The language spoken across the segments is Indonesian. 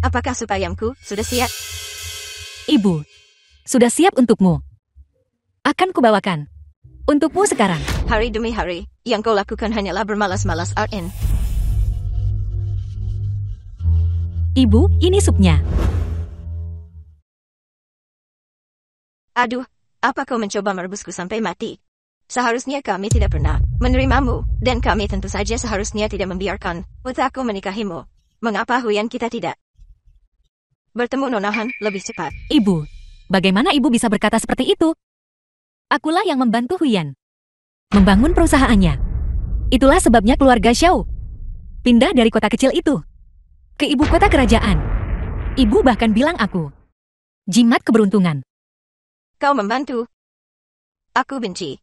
Apakah sup ayamku sudah siap? Ibu, sudah siap untukmu. Akan kubawakan. Untukmu sekarang. Hari demi hari, yang kau lakukan hanyalah bermalas-malas RN. Ibu, ini supnya. Aduh, apa kau mencoba merebusku sampai mati? Seharusnya kami tidak pernah menerimamu, dan kami tentu saja seharusnya tidak membiarkan putraku menikahimu. Mengapa Huyan kita tidak bertemu Nonahan lebih cepat? Ibu, bagaimana ibu bisa berkata seperti itu? Akulah yang membantu Huyan membangun perusahaannya. Itulah sebabnya keluarga Xiao pindah dari kota kecil itu ke ibu kota kerajaan. Ibu bahkan bilang aku jimat keberuntungan. Kau membantu? Aku benci.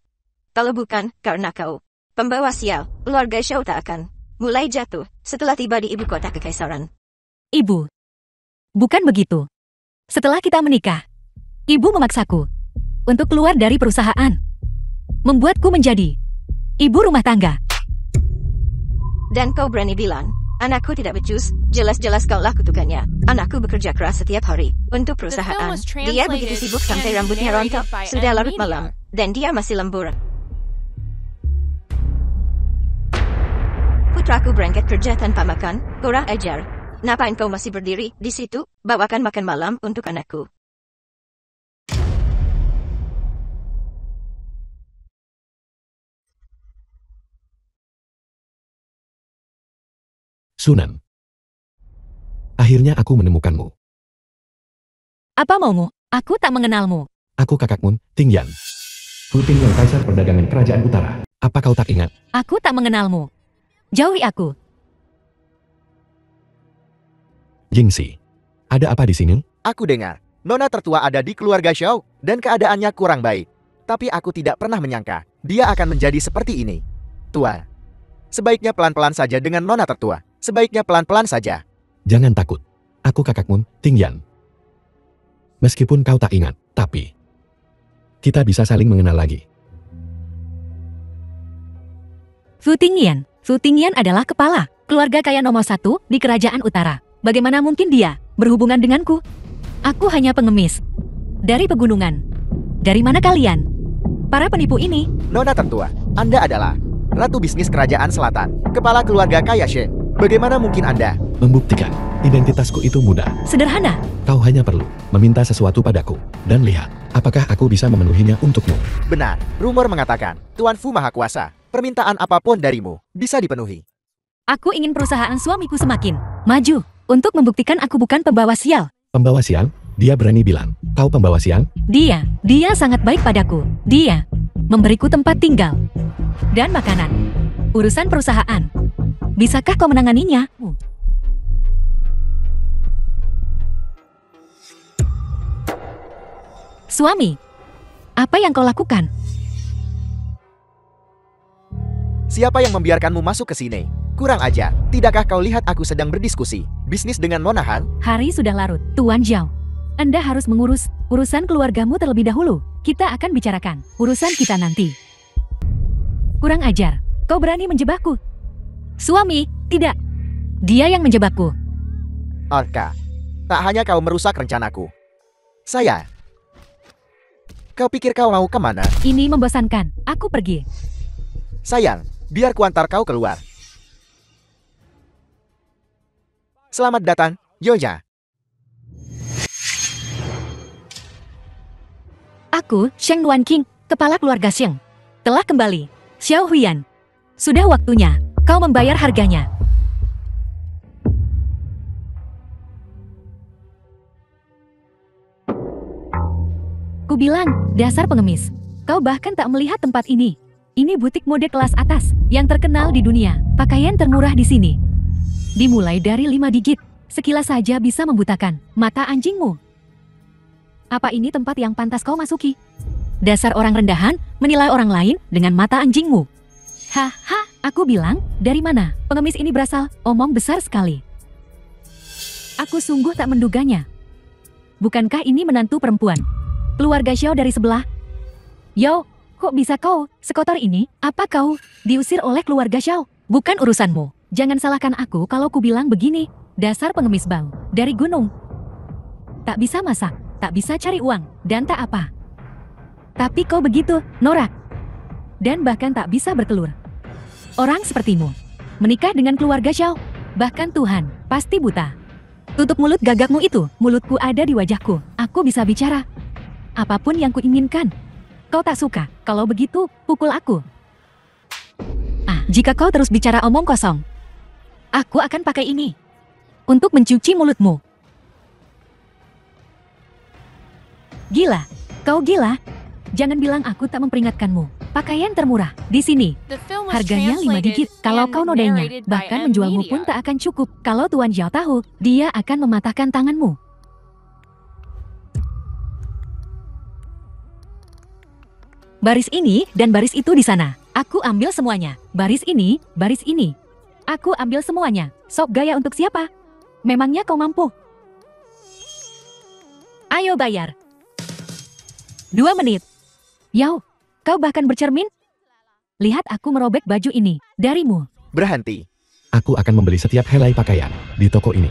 Kalau bukan karena kau pembawa sial, keluarga Xiao tak akan mulai jatuh setelah tiba di ibu kota kekaisaran. Ibu, bukan begitu. Setelah kita menikah, ibu memaksaku untuk keluar dari perusahaan, membuatku menjadi ibu rumah tangga. Dan kau berani bilang, anakku tidak becus, jelas-jelas kaulah kutukannya. Anakku bekerja keras setiap hari untuk perusahaan. Dia begitu sibuk sampai rambutnya rontok, sudah larut malam, dan dia masih lembur. Putraku berangkat kerja tanpa makan, kurang ajar. Ngapain kau masih berdiri di situ? Bawakan makan malam untuk anakku. Sunan. Akhirnya aku menemukanmu. Apa maumu? Aku tak mengenalmu. Aku kakakmu, Ting Yan. Fu Ting yang kaisar perdagangan kerajaan utara. Apa kau tak ingat? Aku tak mengenalmu. Jauhi aku. Jingxi. Ada apa di sini? Aku dengar, Nona tertua ada di keluarga Xiao, dan keadaannya kurang baik. Tapi aku tidak pernah menyangka, dia akan menjadi seperti ini. Tua, sebaiknya pelan-pelan saja dengan Nona tertua. Sebaiknya pelan-pelan saja. Jangan takut. Aku kakakmu, Ting Yan. Meskipun kau tak ingat, tapi kita bisa saling mengenal lagi. Fu Tingyan. Fu Tingyan adalah kepala keluarga kaya nomor 1 di kerajaan utara. Bagaimana mungkin dia berhubungan denganku? Aku hanya pengemis dari pegunungan. Dari mana kalian? Para penipu ini? Nona tertua, Anda adalah Ratu Bisnis Kerajaan Selatan, kepala keluarga kaya Shen. Bagaimana mungkin Anda Membuktikan identitasku itu mudah. Sederhana. Kau hanya perlu meminta sesuatu padaku, dan lihat apakah aku bisa memenuhinya untukmu. benar? Rumor mengatakan, Tuan Fu Maha Kuasa, permintaan apapun darimu bisa dipenuhi. Aku ingin perusahaan suamiku semakin maju untuk membuktikan aku bukan pembawa sial. Pembawa siang? Dia berani bilang, kau pembawa siang? Dia sangat baik padaku. Dia memberiku tempat tinggal dan makanan. Urusan perusahaan, bisakah kau menanganinya? Suami, apa yang kau lakukan? Siapa yang membiarkanmu masuk ke sini? Kurang ajar. Tidakkah kau lihat aku sedang berdiskusi bisnis dengan Nona Han? Hari sudah larut. Tuan Zhao, Anda harus mengurus urusan keluargamu terlebih dahulu. Kita akan bicarakan urusan kita nanti. Kurang ajar. Kau berani menjebakku. Suami, tidak. Dia yang menjebakku. Orka, tak hanya kau merusak rencanaku. Kau pikir kau mau kemana? Ini membosankan. Aku pergi. Sayang, biar kuantar kau keluar. Selamat datang, Yoja. Aku, Sheng Luan King, kepala keluarga Sheng, telah kembali. Xiao Huyan, sudah waktunya kau membayar harganya. Ku bilang, dasar pengemis. Kau bahkan tak melihat tempat ini. Ini butik mode kelas atas yang terkenal di dunia. Pakaian termurah di sini dimulai dari 5 digit. Sekilas saja bisa membutakan mata anjingmu. Apa ini tempat yang pantas kau masuki? Dasar orang rendahan menilai orang lain dengan mata anjingmu. Haha, aku bilang, dari mana pengemis ini berasal? Omong besar sekali. Aku sungguh tak menduganya. Bukankah ini menantu perempuan keluarga Xiao dari sebelah? Yo, kok bisa kau sekotor ini? Apa kau diusir oleh keluarga Xiao? Bukan urusanmu. Jangan salahkan aku kalau ku bilang begini. Dasar pengemis bau. dari gunung. Tak bisa masak, tak bisa cari uang, dan tak apa. Tapi kau begitu, norak. Dan bahkan tak bisa bertelur. Orang sepertimu, menikah dengan keluarga Xiao, bahkan Tuhan, pasti buta. Tutup mulut gagakmu itu, mulutku ada di wajahku, aku bisa bicara. Apapun yang kuinginkan. Kau tak suka, kalau begitu, pukul aku. Jika kau terus bicara omong kosong, aku akan pakai ini untuk mencuci mulutmu. Gila, kau gila? Jangan bilang aku tak memperingatkanmu. Pakaian termurah di sini. Harganya 5 digit. Kalau kau nodainya, bahkan menjualmu pun tak akan cukup. Kalau Tuan Zhao tahu, dia akan mematahkan tanganmu. Baris ini dan baris itu di sana. Aku ambil semuanya. Baris ini, baris ini. Aku ambil semuanya. Sok gaya untuk siapa? Memangnya kau mampu? Ayo bayar. 2 menit. Yao, kau bahkan bercermin? Lihat aku merobek baju ini, darimu. Berhenti. Aku akan membeli setiap helai pakaian di toko ini.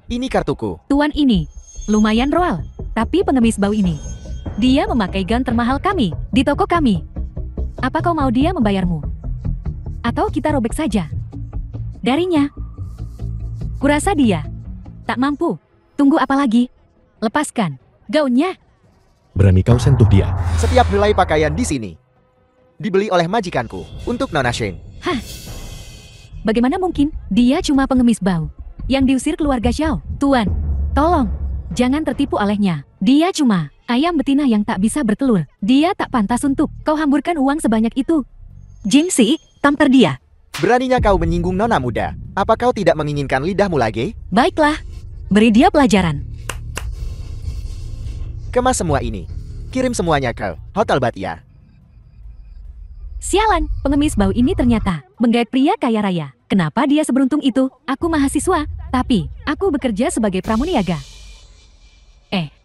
Ini kartuku. Tuan ini, lumayan royal, tapi pengemis bau ini. Dia memakai gun termahal kami, di toko kami. Apa kau mau dia membayarmu? Atau kita robek saja? Darinya. Kurasa dia tak mampu. Tunggu apa lagi? Lepaskan gaunnya. Berani kau sentuh dia? Setiap helai pakaian di sini dibeli oleh majikanku untuk Nona Sheng. Hah? Bagaimana mungkin? Dia cuma pengemis bau yang diusir keluarga Xiao. Tuan, tolong, jangan tertipu olehnya. Dia cuma ayam betina yang tak bisa bertelur. Dia tak pantas untuk kau hamburkan uang sebanyak itu. Jingxi, tampar dia. Beraninya kau menyinggung Nona muda. Apa kau tidak menginginkan lidahmu lagi? Baiklah, beri dia pelajaran. Kemas semua ini. Kirim semuanya ke Hotel Batia. Sialan, pengemis bau ini ternyata menggait pria kaya raya. Kenapa dia seberuntung itu? Aku mahasiswa, tapi aku bekerja sebagai pramuniaga.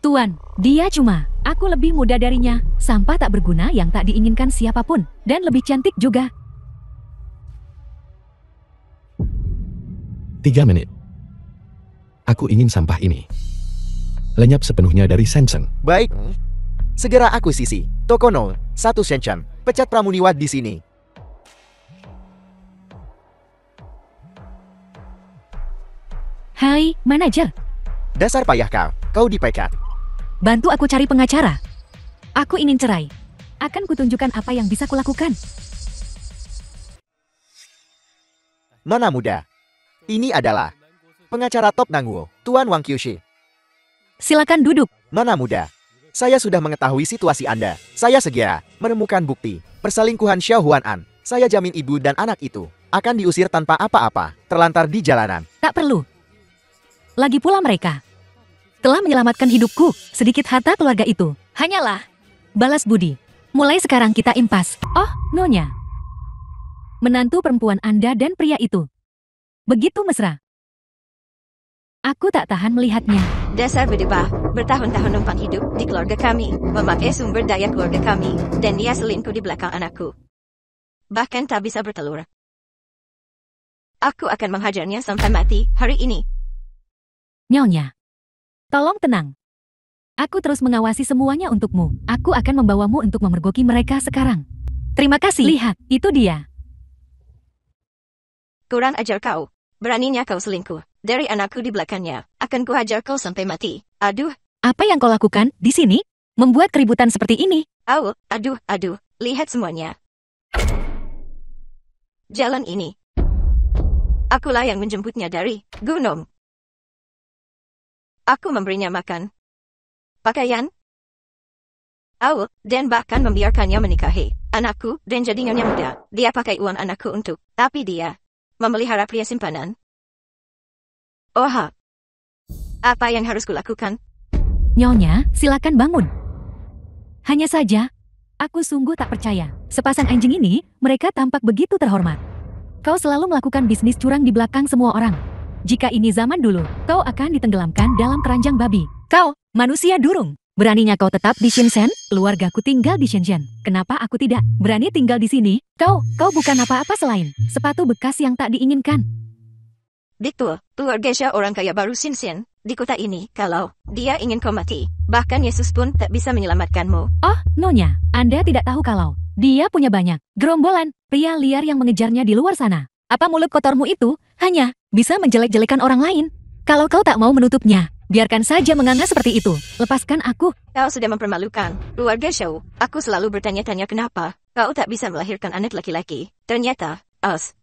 Tuan, dia cuma, aku lebih muda darinya. Sampah tak berguna yang tak diinginkan siapapun. Dan lebih cantik juga. 3 menit. Aku ingin sampah ini lenyap sepenuhnya dari Shenzhen. Baik. Segera akuisisi. Toko 01 Shenzhen. Pecat pramuniwad di sini. Hai, manajer. Dasar payah kau. Kau dipecat. Bantu aku cari pengacara. Aku ingin cerai. Akan kutunjukkan apa yang bisa kulakukan. Nona muda. Ini adalah pengacara top Nangguo, Tuan Wang Qiushi. Silakan duduk. Nona muda. Saya sudah mengetahui situasi Anda. Saya segera menemukan bukti perselingkuhan Xiao Huanan. Saya jamin ibu dan anak itu akan diusir tanpa apa-apa, terlantar di jalanan. Tak perlu. Lagi pula mereka telah menyelamatkan hidupku. Sedikit harta keluarga itu hanyalah balas budi. Mulai sekarang kita impas. Oh, Nyonya. Menantu perempuan Anda dan pria itu begitu mesra. Aku tak tahan melihatnya. Dasar berdebah, bertahun-tahun numpang hidup di keluarga kami, memakai sumber daya keluarga kami, dan dia selingkuh di belakang anakku. Bahkan tak bisa bertelur. Aku akan menghajarnya sampai mati hari ini. Nyonya, tolong tenang. Aku terus mengawasi semuanya untukmu. Aku akan membawamu untuk memergoki mereka sekarang. Terima kasih. Lihat, itu dia. Kurang ajar kau. Beraninya kau selingkuh dari anakku di belakangnya. Akan kuhajar kau sampai mati. Aduh. Apa yang kau lakukan di sini? Membuat keributan seperti ini? Aduh. Lihat semuanya. Jalan ini. Akulah yang menjemputnya dari gunung. Aku memberinya makan, pakaian, dan bahkan membiarkannya menikahi anakku dan jadinya muda. Dia pakai uang anakku untuk, tapi dia memelihara pria simpanan. Oha. Apa yang harus kulakukan? Nyonya, silakan bangun. Hanya saja, aku sungguh tak percaya. Sepasang anjing ini, mereka tampak begitu terhormat. Kau selalu melakukan bisnis curang di belakang semua orang. Jika ini zaman dulu, kau akan ditenggelamkan dalam keranjang babi. Kau, manusia durung. Beraninya kau tetap di Shenzhen? Keluargaku tinggal di Shenzhen. Kenapa aku tidak berani tinggal di sini? Kau bukan apa-apa selain sepatu bekas yang tak diinginkan. Betul, keluarga Xiao orang kaya baru Xinxian di kota ini. Kalau dia ingin kau mati, bahkan Yesus pun tak bisa menyelamatkanmu. Oh, Nyonya, Anda tidak tahu kalau dia punya banyak gerombolan pria liar yang mengejarnya di luar sana. Apa mulut kotormu itu hanya bisa menjelek-jelekan orang lain? Kalau kau tak mau menutupnya, biarkan saja menganga seperti itu. Lepaskan aku. Kau sudah mempermalukan keluarga Xiao. Aku selalu bertanya-tanya kenapa kau tak bisa melahirkan anak laki-laki. Ternyata,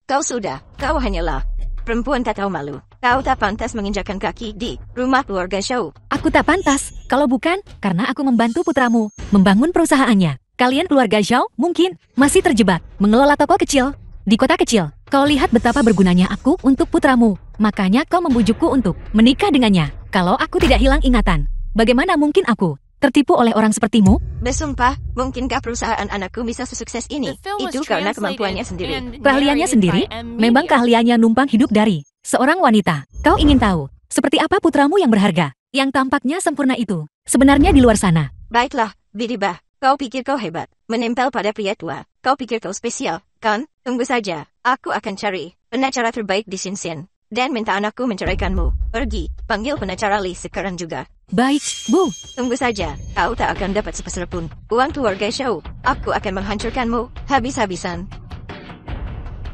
kau hanyalah perempuan tak tahu malu. Kau tak pantas menginjakkan kaki di rumah keluarga Xiao. Aku tak pantas, kalau bukan karena aku membantu putramu membangun perusahaannya. Kalian keluarga Zhao mungkin masih terjebak mengelola toko kecil di kota kecil. Kau lihat betapa bergunanya aku untuk putramu. Makanya kau membujukku untuk menikah dengannya. Kalau aku tidak hilang ingatan, bagaimana mungkin aku tertipu oleh orang sepertimu? Bersumpah, mungkinkah perusahaan anakku bisa sesukses ini? Itu karena kemampuannya sendiri. Keahliannya sendiri? Memang keahliannya numpang hidup dari seorang wanita. Kau ingin tahu seperti apa putramu yang berharga, yang tampaknya sempurna itu sebenarnya di luar sana? Baiklah, Bidibah. Kau pikir kau hebat, menempel pada pria tua. Kau pikir kau spesial, kan? Tunggu saja, aku akan cari pengacara terbaik di Xinxian dan minta anakku menceraikanmu. Pergi, panggil pengacara Li sekarang juga. Baik, Bu. Tunggu saja, kau tak akan dapat sepeser pun uang keluarga Xiao. Aku akan menghancurkanmu habis-habisan.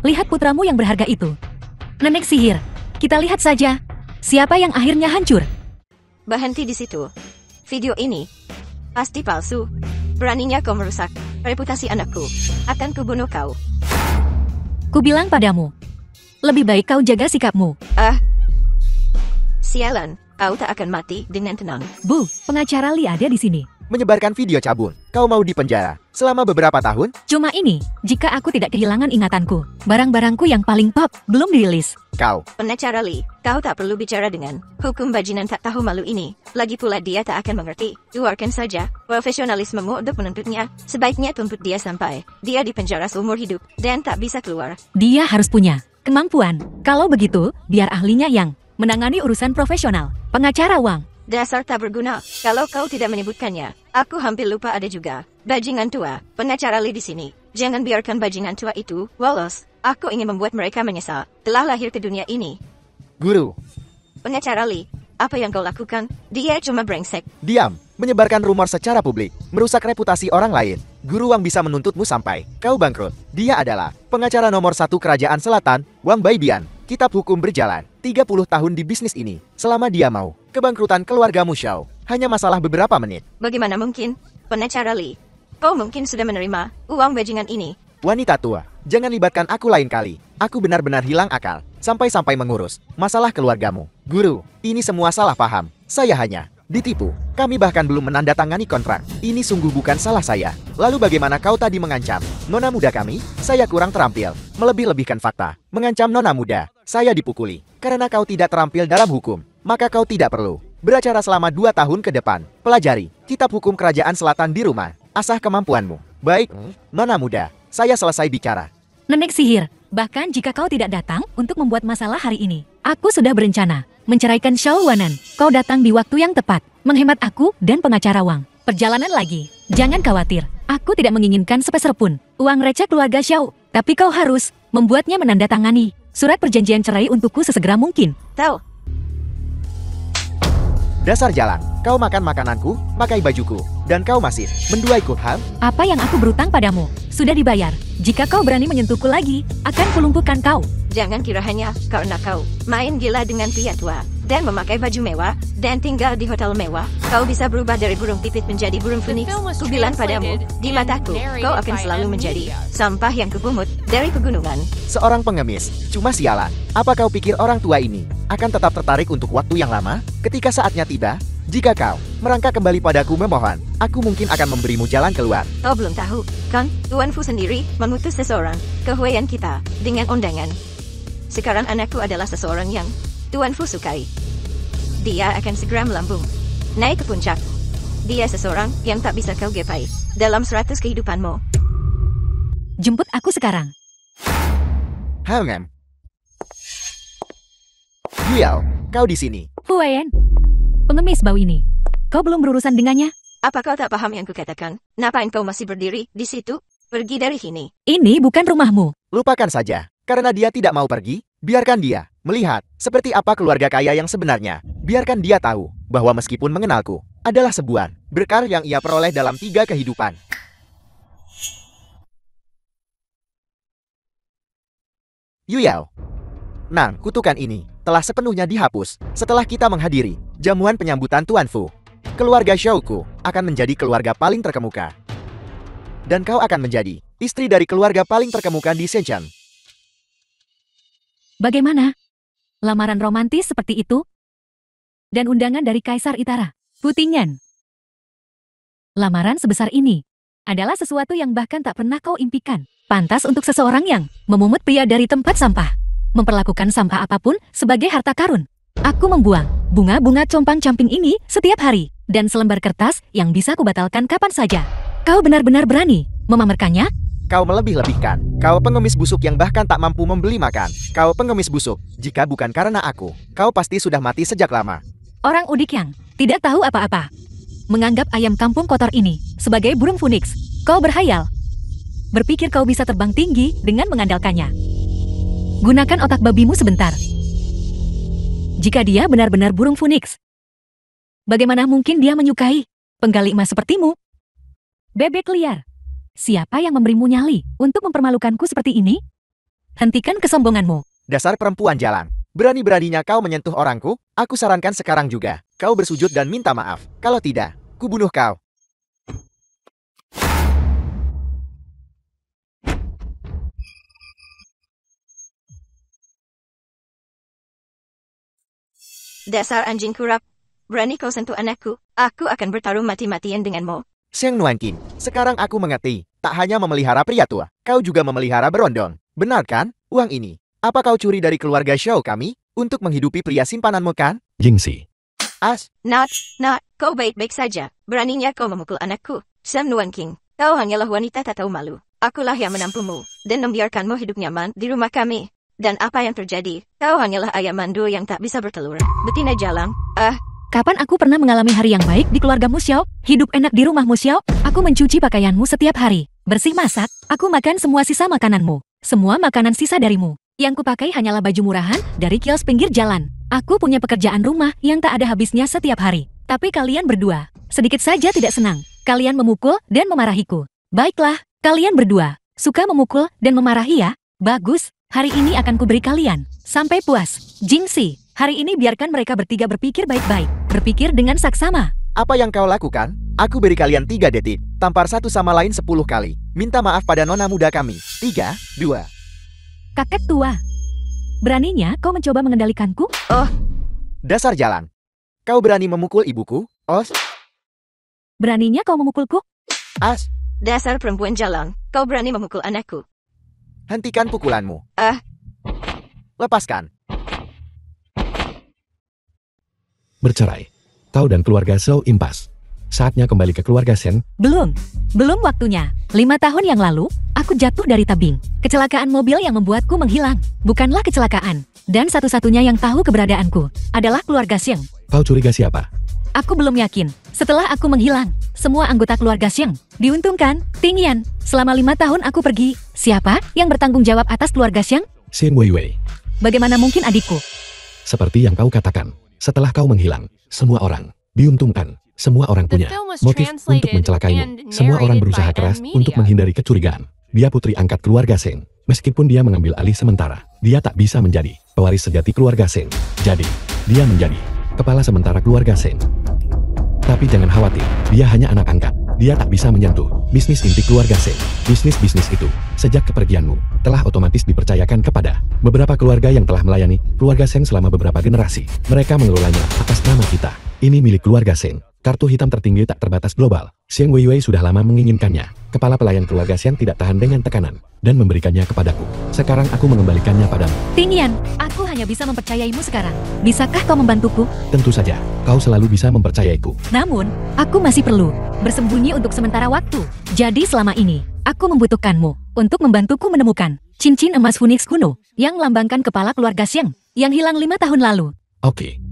Lihat putramu yang berharga itu. Nenek sihir, kita lihat saja siapa yang akhirnya hancur. Berhenti di situ. Video ini pasti palsu. Beraninya kau merusak reputasi anakku. Akan kubunuh kau. Kubilang padamu, lebih baik kau jaga sikapmu. Sialan, kau tak akan mati dengan tenang. Bu, pengacara Li ada di sini. Menyebarkan video cabul. Kau mau dipenjara selama beberapa tahun? Cuma ini, jika aku tidak kehilangan ingatanku, barang-barangku yang paling top belum dirilis. Kau. Pengacara Li, kau tak perlu bicara dengan hukum bajingan tak tahu malu ini. Lagi pula dia tak akan mengerti. Keluarkan saja profesionalismemu untuk menuntutnya. Sebaiknya tuntut dia sampai dia dipenjara seumur hidup dan tak bisa keluar. Dia harus punya kemampuan. Kalau begitu, biar ahlinya yang menangani urusan profesional. Pengacara Wang. Dasar tak berguna. Kalau kau tidak menyebutkannya, aku hampir lupa ada juga bajingan tua. Pengacara Li di sini. Jangan biarkan bajingan tua itu lolos. Aku ingin membuat mereka menyesal telah lahir ke dunia ini. Guru. Pengacara Li, apa yang kau lakukan? Dia cuma brengsek. Diam. Menyebarkan rumor secara publik. Merusak reputasi orang lain. Guru Wang bisa menuntutmu sampai kau bangkrut. Dia adalah pengacara nomor 1 Kerajaan Selatan, Wang Baibian. Kitab hukum berjalan 30 tahun di bisnis ini. Selama dia mau kebangkrutan keluargamu Xiao, hanya masalah beberapa menit. Bagaimana mungkin? Pengacara Li, kau mungkin sudah menerima uang bajingan ini. Wanita tua, jangan libatkan aku lain kali. Aku benar-benar hilang akal. Sampai-sampai mengurus masalah keluargamu. Guru, ini semua salah paham. Saya hanya ditipu. Kami bahkan belum menandatangani kontrak. Ini sungguh bukan salah saya. Lalu bagaimana kau tadi mengancam nona muda kami? Saya kurang terampil. Melebih-lebihkan fakta. Mengancam nona muda. Saya dipukuli. Karena kau tidak terampil dalam hukum, maka kau tidak perlu beracara selama 2 tahun ke depan. Pelajari kitab hukum Kerajaan Selatan di rumah. Asah kemampuanmu. Baik, nona muda. Saya selesai bicara. Nenek sihir, bahkan jika kau tidak datang untuk membuat masalah hari ini, aku sudah berencana menceraikan Xiao Wanan. Kau datang di waktu yang tepat, menghemat aku dan pengacara Wang. Perjalanan lagi. Jangan khawatir, aku tidak menginginkan sepeser pun uang receh keluarga Xiao. Tapi kau harus membuatnya menandatangani surat perjanjian cerai untukku sesegera mungkin. Tahu. Dasar jalan, kau makan makananku, pakai bajuku, dan kau masih menduaiku, ha? Apa yang aku berutang padamu sudah dibayar. Jika kau berani menyentuhku lagi, akan kulumpuhkan kau. Jangan kira hanya karena kau main gila dengan pria tua dan memakai baju mewah dan tinggal di hotel mewah, kau bisa berubah dari burung pipit menjadi burung phoenix. Kubilang padamu, di mataku, kau akan selalu menjadi sampah yang kupungut dari pegunungan. Seorang pengemis, cuma sialan. Apa kau pikir orang tua ini akan tetap tertarik untuk waktu yang lama? Ketika saatnya tiba, jika kau merangkak kembali padaku memohon, aku mungkin akan memberimu jalan keluar. Kau belum tahu, kan? Tuan Fu sendiri mengutus seseorang ke Huayan kita dengan undangan. Sekarang anakku adalah seseorang yang Tuan Fu sukai. Dia akan segera melambung naik ke puncak. Dia seseorang yang tak bisa kau gapai dalam 100 kehidupanmu. Jemput aku sekarang. Hangam. Yao, kau di sini. Huayan, pengemis bau ini. Kau belum berurusan dengannya? Apa kau tak paham yang kukatakan? Ngapain kau masih berdiri di situ? Pergi dari sini. Ini bukan rumahmu. Lupakan saja. Karena dia tidak mau pergi, biarkan dia melihat seperti apa keluarga kaya yang sebenarnya. Biarkan dia tahu bahwa meskipun mengenalku adalah sebuah berkah yang ia peroleh dalam 3 kehidupan. Yuyao. Nang, kutukan ini telah sepenuhnya dihapus setelah kita menghadiri jamuan penyambutan Tuan Fu. Keluarga Xiaoku akan menjadi keluarga paling terkemuka. Dan kau akan menjadi istri dari keluarga paling terkemuka di Shenzhen. Bagaimana? Lamaran romantis seperti itu? Dan undangan dari Kaisar Itara, Putingan. Lamaran sebesar ini adalah sesuatu yang bahkan tak pernah kau impikan. Pantas untuk seseorang yang memungut pria dari tempat sampah. Memperlakukan sampah apapun sebagai harta karun. Aku membuang bunga-bunga compang-camping ini setiap hari. Dan selembar kertas yang bisa kubatalkan kapan saja. Kau benar-benar berani memamerkannya? Kau melebih-lebihkan. Kau pengemis busuk yang bahkan tak mampu membeli makan. Kau pengemis busuk. Jika bukan karena aku, kau pasti sudah mati sejak lama. Orang udik yang tidak tahu apa-apa. Menganggap ayam kampung kotor ini sebagai burung phoenix. Kau berhayal. Berpikir kau bisa terbang tinggi dengan mengandalkannya. Gunakan otak babimu sebentar. Jika dia benar-benar burung phoenix, bagaimana mungkin dia menyukai penggali emas sepertimu? Bebek liar. Siapa yang memberimu nyali untuk mempermalukanku seperti ini? Hentikan kesombonganmu. Dasar perempuan jalan. Berani-beraninya kau menyentuh orangku? Aku sarankan sekarang juga kau bersujud dan minta maaf. Kalau tidak, kubunuh kau. Dasar anjing kurap. Berani kau sentuh anakku, aku akan bertarung mati-matian denganmu. Sheng Nuanqin, sekarang aku mengerti. Tak hanya memelihara pria tua, kau juga memelihara berondong. Benar kan? Uang ini, apa kau curi dari keluarga Xiao kami? Untuk menghidupi pria simpananmu kan? Jingxi. Not, kau baik-baik saja. Beraninya kau memukul anakku. Sheng Nuanqin, kau hanyalah wanita tak tahu malu. Akulah yang menampumu, dan membiarkanmu hidup nyaman di rumah kami. Dan apa yang terjadi? Kau hanyalah ayam mandul yang tak bisa bertelur. Betina jalang. Kapan aku pernah mengalami hari yang baik di keluargamu, Xiao? Hidup enak di rumahmu, Xiao? Aku mencuci pakaianmu setiap hari. Bersih masak, aku makan semua sisa makananmu. Semua makanan sisa darimu. Yang kupakai hanyalah baju murahan dari kios pinggir jalan. Aku punya pekerjaan rumah yang tak ada habisnya setiap hari. Tapi kalian berdua, sedikit saja tidak senang. Kalian memukul dan memarahiku. Baiklah, kalian berdua, suka memukul dan memarahi ya? Bagus. Hari ini akan kuberi kalian sampai puas. Jingxi, hari ini biarkan mereka bertiga berpikir baik-baik. Berpikir dengan saksama. Apa yang kau lakukan? Aku beri kalian 3 detik. Tampar satu sama lain 10 kali. Minta maaf pada nona muda kami. 3, 2. Kakek tua. Beraninya kau mencoba mengendalikanku? Dasar jalan. Kau berani memukul ibuku? Beraninya kau memukulku? Dasar perempuan jalang, kau berani memukul anakku. Hentikan pukulanmu. Lepaskan. Bercerai. Kau dan keluarga Zhou impas. Saatnya kembali ke keluarga Shen. Belum waktunya. 5 tahun yang lalu, aku jatuh dari tabing. Kecelakaan mobil yang membuatku menghilang. Bukanlah kecelakaan. Dan satu-satunya yang tahu keberadaanku adalah keluarga Xiang. Kau curiga siapa? Aku belum yakin. Setelah aku menghilang, semua anggota keluarga Xiang diuntungkan. Tingyan, selama 5 tahun aku pergi. Siapa yang bertanggung jawab atas keluarga Xiang? Xin Weiwei. Bagaimana mungkin adikku? Seperti yang kau katakan, setelah kau menghilang, semua orang diuntungkan. Semua orang punya motif untuk mencelakaimu. Semua orang berusaha keras untuk menghindari kecurigaan. Dia putri angkat keluarga Shen. Meskipun dia mengambil alih sementara, dia tak bisa menjadi pewaris sejati keluarga Shen. Jadi, dia menjadi kepala sementara keluarga Shen. Tapi jangan khawatir, dia hanya anak angkat. Dia tak bisa menyentuh bisnis inti keluarga Shen. Bisnis-bisnis itu, sejak kepergianmu, telah otomatis dipercayakan kepada beberapa keluarga yang telah melayani keluarga Shen selama beberapa generasi. Mereka mengelolanya atas nama kita. Ini milik keluarga Shen. Kartu hitam tertinggi tak terbatas global. Xiang Weiwei sudah lama menginginkannya. Kepala pelayan keluarga Xiang tidak tahan dengan tekanan dan memberikannya kepadaku. Sekarang aku mengembalikannya padamu. Tingyan, aku hanya bisa mempercayaimu sekarang. Bisakah kau membantuku? Tentu saja, kau selalu bisa mempercayaiku. Namun, aku masih perlu bersembunyi untuk sementara waktu. Jadi selama ini, aku membutuhkanmu untuk membantuku menemukan cincin emas Phoenix kuno yang melambangkan kepala keluarga Xiang yang hilang 5 tahun lalu. Oke.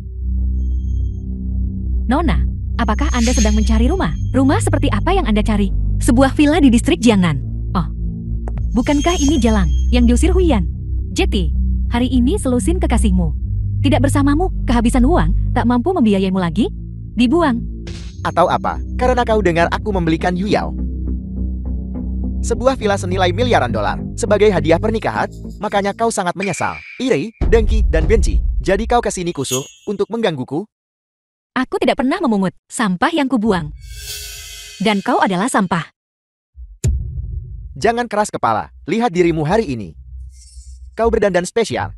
Nona, apakah Anda sedang mencari rumah? Rumah seperti apa yang Anda cari? Sebuah villa di distrik Jiangnan. Oh, bukankah ini Jalang yang diusir Huyan? Jetty, hari ini selusin kekasihmu. Tidak bersamamu, kehabisan uang, tak mampu membiayaimu lagi? Dibuang. Atau apa? Karena kau dengar aku membelikan Yuyao sebuah villa senilai miliaran dolar sebagai hadiah pernikahan, makanya kau sangat menyesal, iri, dengki, dan benci. Jadi kau kesini khusus untuk menggangguku? Aku tidak pernah memungut sampah yang kubuang. Dan kau adalah sampah. Jangan keras kepala, lihat dirimu hari ini. Kau berdandan spesial.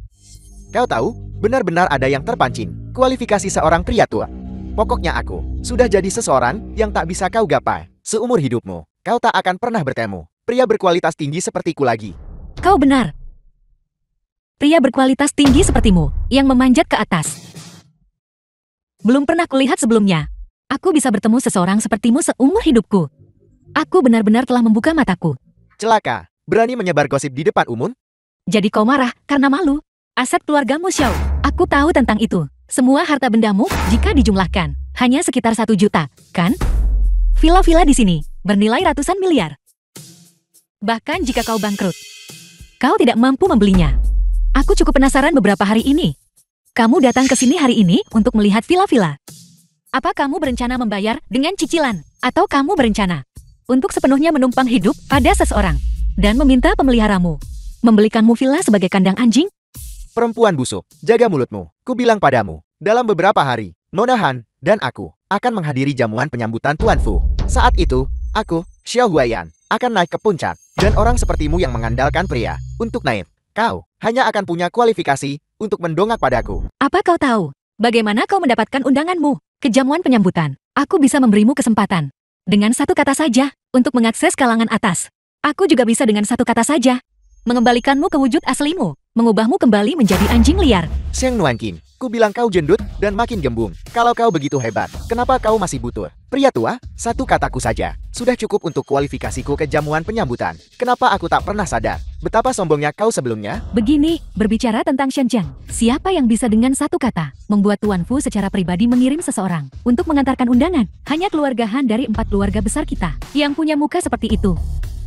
Kau tahu, benar-benar ada yang terpancing. Kualifikasi seorang pria tua. Pokoknya aku sudah jadi seseorang yang tak bisa kau gapai. Seumur hidupmu, kau tak akan pernah bertemu pria berkualitas tinggi sepertiku lagi. Kau benar. Pria berkualitas tinggi sepertimu, yang memanjat ke atas. Belum pernah kulihat sebelumnya. Aku bisa bertemu seseorang sepertimu seumur hidupku. Aku benar-benar telah membuka mataku. Celaka, berani menyebar gosip di depan umum? Jadi kau marah karena malu? Aset keluargamu, Xiao. Aku tahu tentang itu. Semua harta bendamu, jika dijumlahkan, hanya sekitar 1 juta, kan? Villa-villa di sini, bernilai ratusan miliar. Bahkan jika kau bangkrut, kau tidak mampu membelinya. Aku cukup penasaran beberapa hari ini. Kamu datang ke sini hari ini untuk melihat villa-villa. Apa kamu berencana membayar dengan cicilan? Atau kamu berencana untuk sepenuhnya menumpang hidup pada seseorang dan meminta pemeliharamu membelikanmu villa sebagai kandang anjing? Perempuan busuk, jaga mulutmu. Ku bilang padamu, dalam beberapa hari, Nona Han dan aku akan menghadiri jamuan penyambutan Tuan Fu. Saat itu, aku, Xiao Huaiyan, akan naik ke puncak. Dan orang sepertimu yang mengandalkan pria untuk naik, kau hanya akan punya kualifikasi untuk mendongak padaku. Apa kau tahu bagaimana kau mendapatkan undanganmu ke jamuan penyambutan? Aku bisa memberimu kesempatan dengan satu kata saja untuk mengakses kalangan atas. Aku juga bisa dengan satu kata saja mengembalikanmu ke wujud aslimu, mengubahmu kembali menjadi anjing liar. Sheng Nuanqin, ku bilang kau jendut dan makin gembung. Kalau kau begitu hebat, kenapa kau masih butuh pria tua? Satu kataku saja, sudah cukup untuk kualifikasiku ke jamuan penyambutan. Kenapa aku tak pernah sadar betapa sombongnya kau sebelumnya? Begini, berbicara tentang Shenjiang, siapa yang bisa dengan satu kata membuat Tuan Fu secara pribadi mengirim seseorang untuk mengantarkan undangan? Hanya keluarga Han dari 4 keluarga besar kita yang punya muka seperti itu.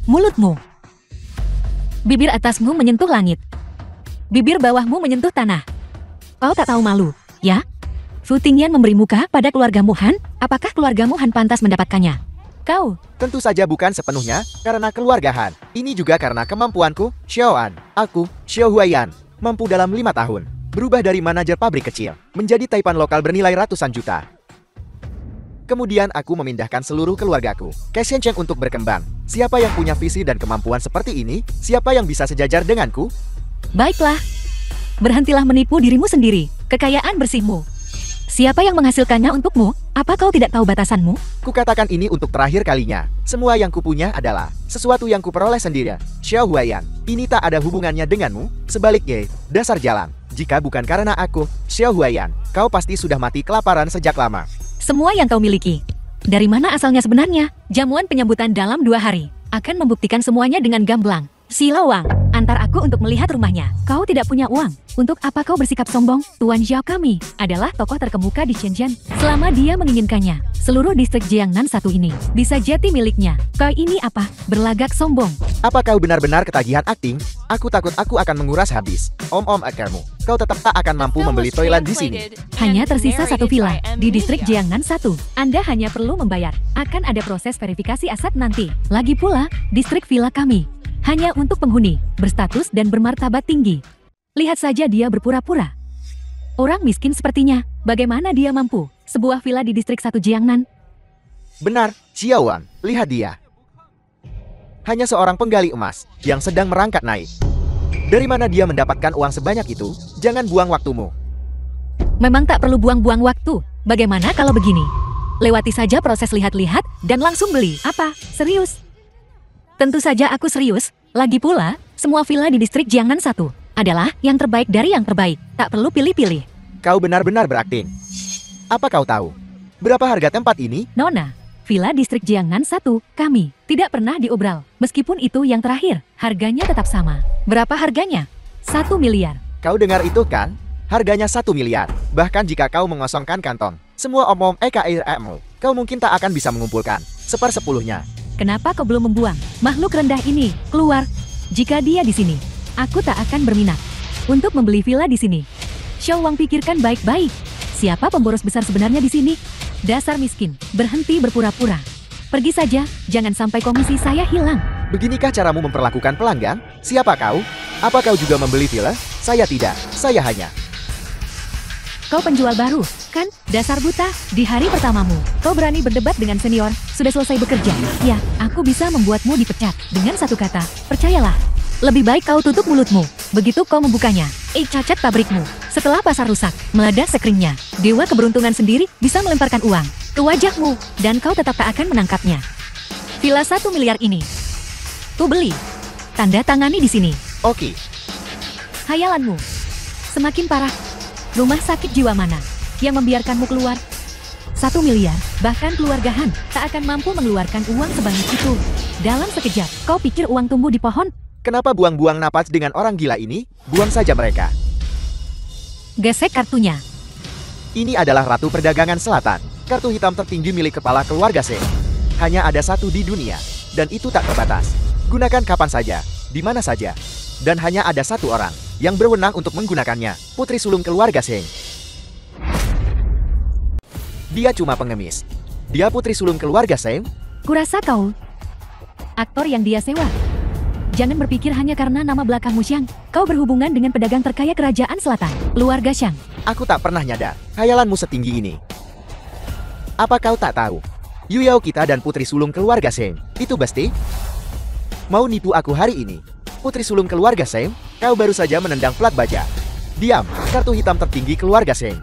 Mulutmu, bibir atasmu menyentuh langit, bibir bawahmu menyentuh tanah. Kau tak tahu malu, ya? Fu Tingyan memberi muka pada keluargamu Han. Apakah keluargamu Han pantas mendapatkannya? Kau? Tentu saja bukan sepenuhnya karena keluarga Han. Ini juga karena kemampuanku, Xiao An. Aku, Xiao Huaiyan, mampu dalam 5 tahun berubah dari manajer pabrik kecil menjadi taipan lokal bernilai ratusan juta. Kemudian aku memindahkan seluruh keluargaku ke Shenzhen untuk berkembang. Siapa yang punya visi dan kemampuan seperti ini? Siapa yang bisa sejajar denganku? Baiklah. Berhentilah menipu dirimu sendiri. Kekayaan bersihmu. Siapa yang menghasilkannya untukmu? Apa kau tidak tahu batasanmu? Kukatakan ini untuk terakhir kalinya. Semua yang kupunya adalah sesuatu yang kuperoleh sendiri. Xiao Huaiyan, ini tak ada hubungannya denganmu. Sebaliknya, dasar jalan. Jika bukan karena aku, Xiao Huaiyan, kau pasti sudah mati kelaparan sejak lama. Semua yang kau miliki. Dari mana asalnya sebenarnya? Jamuan penyambutan dalam 2 hari akan membuktikan semuanya dengan gamblang. Sila Wang, antar aku untuk melihat rumahnya. Kau tidak punya uang. Untuk apa kau bersikap sombong? Tuan Zhao kami adalah tokoh terkemuka di Shenzhen. Selama dia menginginkannya, seluruh distrik Jiangnan 1 ini bisa jadi miliknya. Kau ini apa? Berlagak sombong. Apa kau benar-benar ketagihan akting? Aku takut aku akan menguras habis. Om akarmu. Kau tetap tak akan mampu membeli toilet di sini. Hanya tersisa 1 villa di distrik Jiangnan 1. Anda hanya perlu membayar. Akan ada proses verifikasi aset nanti. Lagi pula, distrik villa kami hanya untuk penghuni berstatus dan bermartabat tinggi. Lihat saja dia berpura-pura. Orang miskin sepertinya, bagaimana dia mampu sebuah villa di distrik 1 Jiangnan? Benar, Xiao Wang, lihat dia. Hanya seorang penggali emas yang sedang merangkak naik. Dari mana dia mendapatkan uang sebanyak itu? Jangan buang waktumu. Memang tak perlu buang-buang waktu. Bagaimana kalau begini? Lewati saja proses lihat-lihat dan langsung beli. Apa? Serius? Tentu saja aku serius. Lagi pula, semua villa di distrik Jiangnan 1 adalah yang terbaik dari yang terbaik. Tak perlu pilih-pilih. Kau benar-benar berakting. Apa kau tahu berapa harga tempat ini? Nona, villa distrik Jiangnan 1 kami tidak pernah diobral. Meskipun itu yang terakhir, harganya tetap sama. Berapa harganya? 1 miliar. Kau dengar itu kan? Harganya 1 miliar. Bahkan jika kau mengosongkan kantong semua om-om EKIRMU, kau mungkin tak akan bisa mengumpulkan 1/10-nya. Kenapa kau belum membuang makhluk rendah ini keluar? Jika dia di sini, aku tak akan berminat. untuk membeli villa di sini. Xiao Wang pikirkan baik-baik. Siapa pemboros besar sebenarnya di sini? Dasar miskin, berhenti berpura-pura. Pergi saja, jangan sampai komisi saya hilang. Beginikah caramu memperlakukan pelanggan? Siapa kau? Apa kau juga membeli villa? Saya tidak, saya hanya... Kau penjual baru, kan? Dasar buta, di hari pertamamu, kau berani berdebat dengan senior, sudah selesai bekerja. Ya, aku bisa membuatmu dipecat. Dengan satu kata, percayalah. Lebih baik kau tutup mulutmu, begitu kau membukanya. Cacat pabrikmu. Setelah pasar rusak, meledak sekeringnya. Dewa keberuntungan sendiri bisa melemparkan uang ke wajahmu, dan kau tetap tak akan menangkapnya. Villa 1 miliar ini. Ku beli. Tanda tangani di sini. Oke. Hayalanmu semakin parah. Rumah sakit jiwa mana yang membiarkanmu keluar? 1 miliar, bahkan keluarga Han tak akan mampu mengeluarkan uang sebanyak itu. Dalam sekejap, kau pikir uang tumbuh di pohon? Kenapa buang-buang napas dengan orang gila ini? Buang saja mereka. Gesek kartunya. Ini adalah Ratu Perdagangan Selatan. Kartu hitam tertinggi milik kepala keluarga Seng. Hanya ada satu di dunia. Dan itu tak terbatas. Gunakan kapan saja, di mana saja. Dan hanya ada satu orang yang berwenang untuk menggunakannya. Putri sulung keluarga Seng. Dia cuma pengemis. Dia putri sulung keluarga Seng. Kurasa kau aktor yang dia sewa. Jangan berpikir hanya karena nama belakangmu Xiang. Kau berhubungan dengan pedagang terkaya kerajaan selatan, keluarga Xiang. Aku tak pernah nyadar khayalanmu setinggi ini. Apa kau tak tahu? Yu Yao kita dan putri sulung keluarga Seng. Itu pasti. Mau nipu aku hari ini? Putri sulung keluarga Seng, kau baru saja menendang plat baja. Diam, kartu hitam tertinggi keluarga Seng.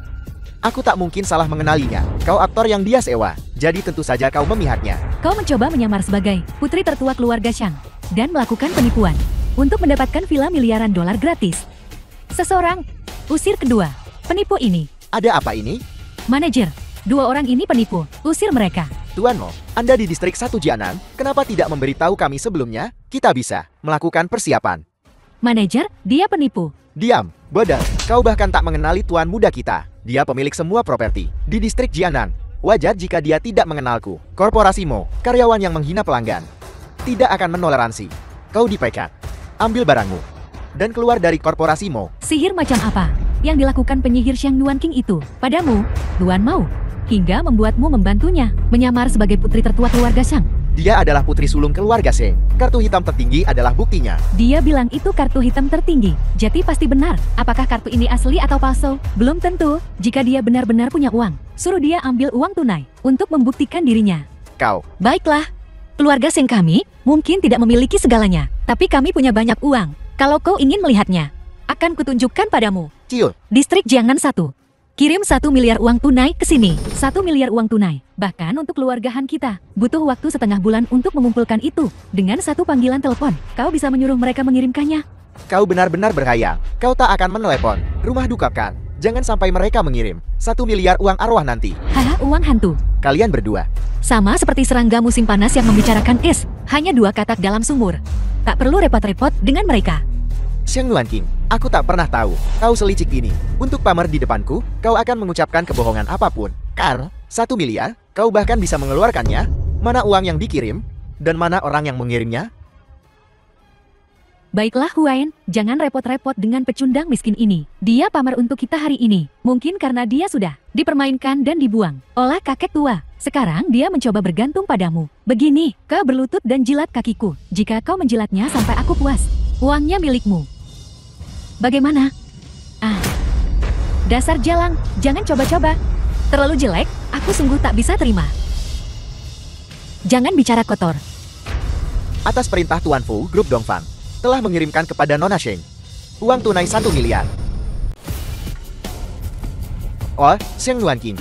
Aku tak mungkin salah mengenalinya. Kau aktor yang dia sewa, jadi tentu saja kau memihaknya. Kau mencoba menyamar sebagai putri tertua keluarga Xiang dan melakukan penipuan untuk mendapatkan villa miliaran dolar gratis. Seseorang usir kedua penipu ini. Ada apa ini? Manajer, dua orang ini penipu, usir mereka. Tuan Mo, Anda di distrik 1 Jianan, kenapa tidak memberitahu kami sebelumnya? Kita bisa melakukan persiapan. Manajer, dia penipu. Diam, bodoh. Kau bahkan tak mengenali tuan muda kita. Dia pemilik semua properti di distrik Jianan. Wajar jika dia tidak mengenalku. Korporasi Mo, karyawan yang menghina pelanggan, tidak akan menoleransi. Kau dipecat. Ambil barangmu dan keluar dari korporasi Mo. Sihir macam apa yang dilakukan penyihir Xiang Yuan King itu padamu, Tuan Mao, hingga membuatmu membantunya menyamar sebagai putri tertua keluarga Xiang? Dia adalah putri sulung keluarga Seng. Kartu hitam tertinggi adalah buktinya. Dia bilang itu kartu hitam tertinggi. Jadi pasti benar. Apakah kartu ini asli atau palsu? Belum tentu. Jika dia benar-benar punya uang, suruh dia ambil uang tunai untuk membuktikan dirinya. Kau. Baiklah. Keluarga Seng kami mungkin tidak memiliki segalanya, tapi kami punya banyak uang. Kalau kau ingin melihatnya, akan kutunjukkan padamu. Ciul. Distrik Jiangnan 1. Kirim 1 miliar uang tunai ke sini. 1 miliar uang tunai. Bahkan untuk keluarga Han kita, butuh waktu setengah bulan untuk mengumpulkan itu. Dengan satu panggilan telepon, kau bisa menyuruh mereka mengirimkannya. Kau benar-benar berhayal. Kau tak akan menelepon. Rumah dukakan. Jangan sampai mereka mengirim 1 miliar uang arwah nanti. Haha, uang hantu. Kalian berdua. Sama seperti serangga musim panas yang membicarakan es. Hanya 2 katak dalam sumur. Tak perlu repot-repot dengan mereka. Xiang Yuan King, aku tak pernah tahu kau selicik ini. Untuk pamer di depanku, kau akan mengucapkan kebohongan apapun. Karl, 1 miliar, kau bahkan bisa mengeluarkannya. Mana uang yang dikirim, dan mana orang yang mengirimnya? Baiklah Huayan, jangan repot-repot dengan pecundang miskin ini. Dia pamer untuk kita hari ini. Mungkin karena dia sudah dipermainkan dan dibuang oleh kakek tua. Sekarang dia mencoba bergantung padamu. Begini, kau berlutut dan jilat kakiku. Jika kau menjilatnya sampai aku puas, uangnya milikmu. Bagaimana? Dasar jalang, jangan coba-coba. Terlalu jelek, aku sungguh tak bisa terima. Jangan bicara kotor. Atas perintah Tuan Fu, Grup Dongfang telah mengirimkan kepada Nona Sheng uang tunai 1 miliar. Oh, Xiang Yuan King.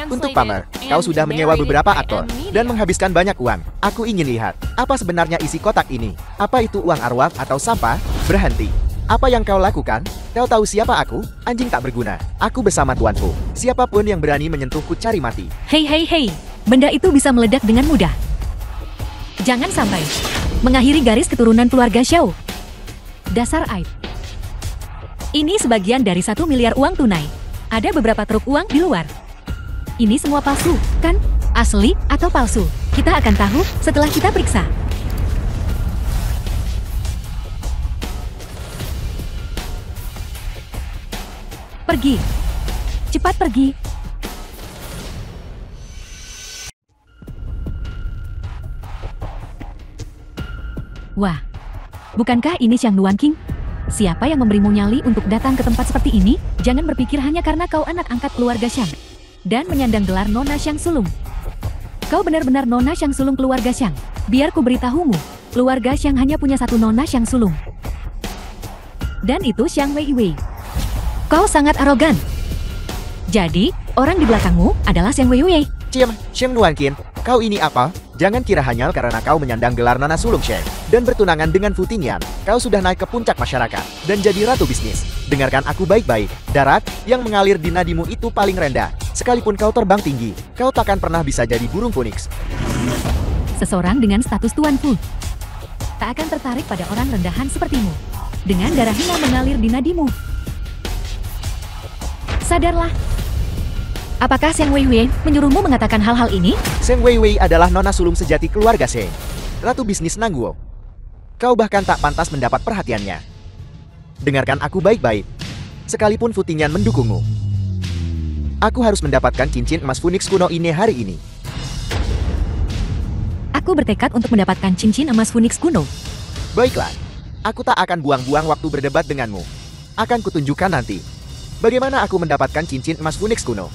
Untuk pamer, kau sudah menyewa beberapa aktor dan menghabiskan banyak uang. Aku ingin lihat, apa sebenarnya isi kotak ini? Apa itu uang arwah atau sampah? Berhenti. Apa yang kau lakukan? Kau tahu siapa aku? Anjing tak berguna. Aku bersama Tuan Fu. Siapapun yang berani menyentuhku cari mati. Hei, benda itu bisa meledak dengan mudah. Jangan sampai mengakhiri garis keturunan keluarga Xiao. Dasar aib. Ini sebagian dari 1 miliar uang tunai. Ada beberapa truk uang di luar. Ini semua palsu, kan? Asli atau palsu? Kita akan tahu setelah kita periksa. Pergi. Cepat pergi. Wah, bukankah ini Xiang Nuanqing? Siapa yang memberimu nyali untuk datang ke tempat seperti ini? Jangan berpikir hanya karena kau anak angkat keluarga Xiang dan menyandang gelar Nona Xiang Sulung. Kau benar-benar Nona Xiang Sulung keluarga Xiang. Biar ku beritahumu, keluarga Xiang hanya punya satu Nona Xiang Sulung. Dan itu Xiang Weiwei. Kau sangat arogan. Jadi, orang di belakangmu adalah Xiang Weiwei. Xiang Nuanqing, kau ini apa? Jangan kira hanya karena kau menyandang gelar Nona Sulung Xiang dan bertunangan dengan Fu Tingyan, kau sudah naik ke puncak masyarakat dan jadi ratu bisnis. Dengarkan aku baik-baik, darat yang mengalir di nadimu itu paling rendah. Sekalipun kau terbang tinggi, kau takkan pernah bisa jadi burung phoenix. Seseorang dengan status Tuan Fu tak akan tertarik pada orang rendahan sepertimu. Dengan darah hina mengalir di nadimu. Sadarlah. Apakah Xiang Weiwei menyuruhmu mengatakan hal-hal ini? Xiang Weiwei adalah Nona Sulung sejati keluarga Xiang, ratu bisnis Nangguo. Kau bahkan tak pantas mendapat perhatiannya. Dengarkan aku baik-baik. Sekalipun Fu Tingyan mendukungmu, aku harus mendapatkan cincin emas Phoenix kuno ini hari ini. Aku bertekad untuk mendapatkan cincin emas Phoenix kuno. Baiklah, aku tak akan buang-buang waktu berdebat denganmu. Akan kutunjukkan nanti bagaimana aku mendapatkan cincin emas Phoenix kuno.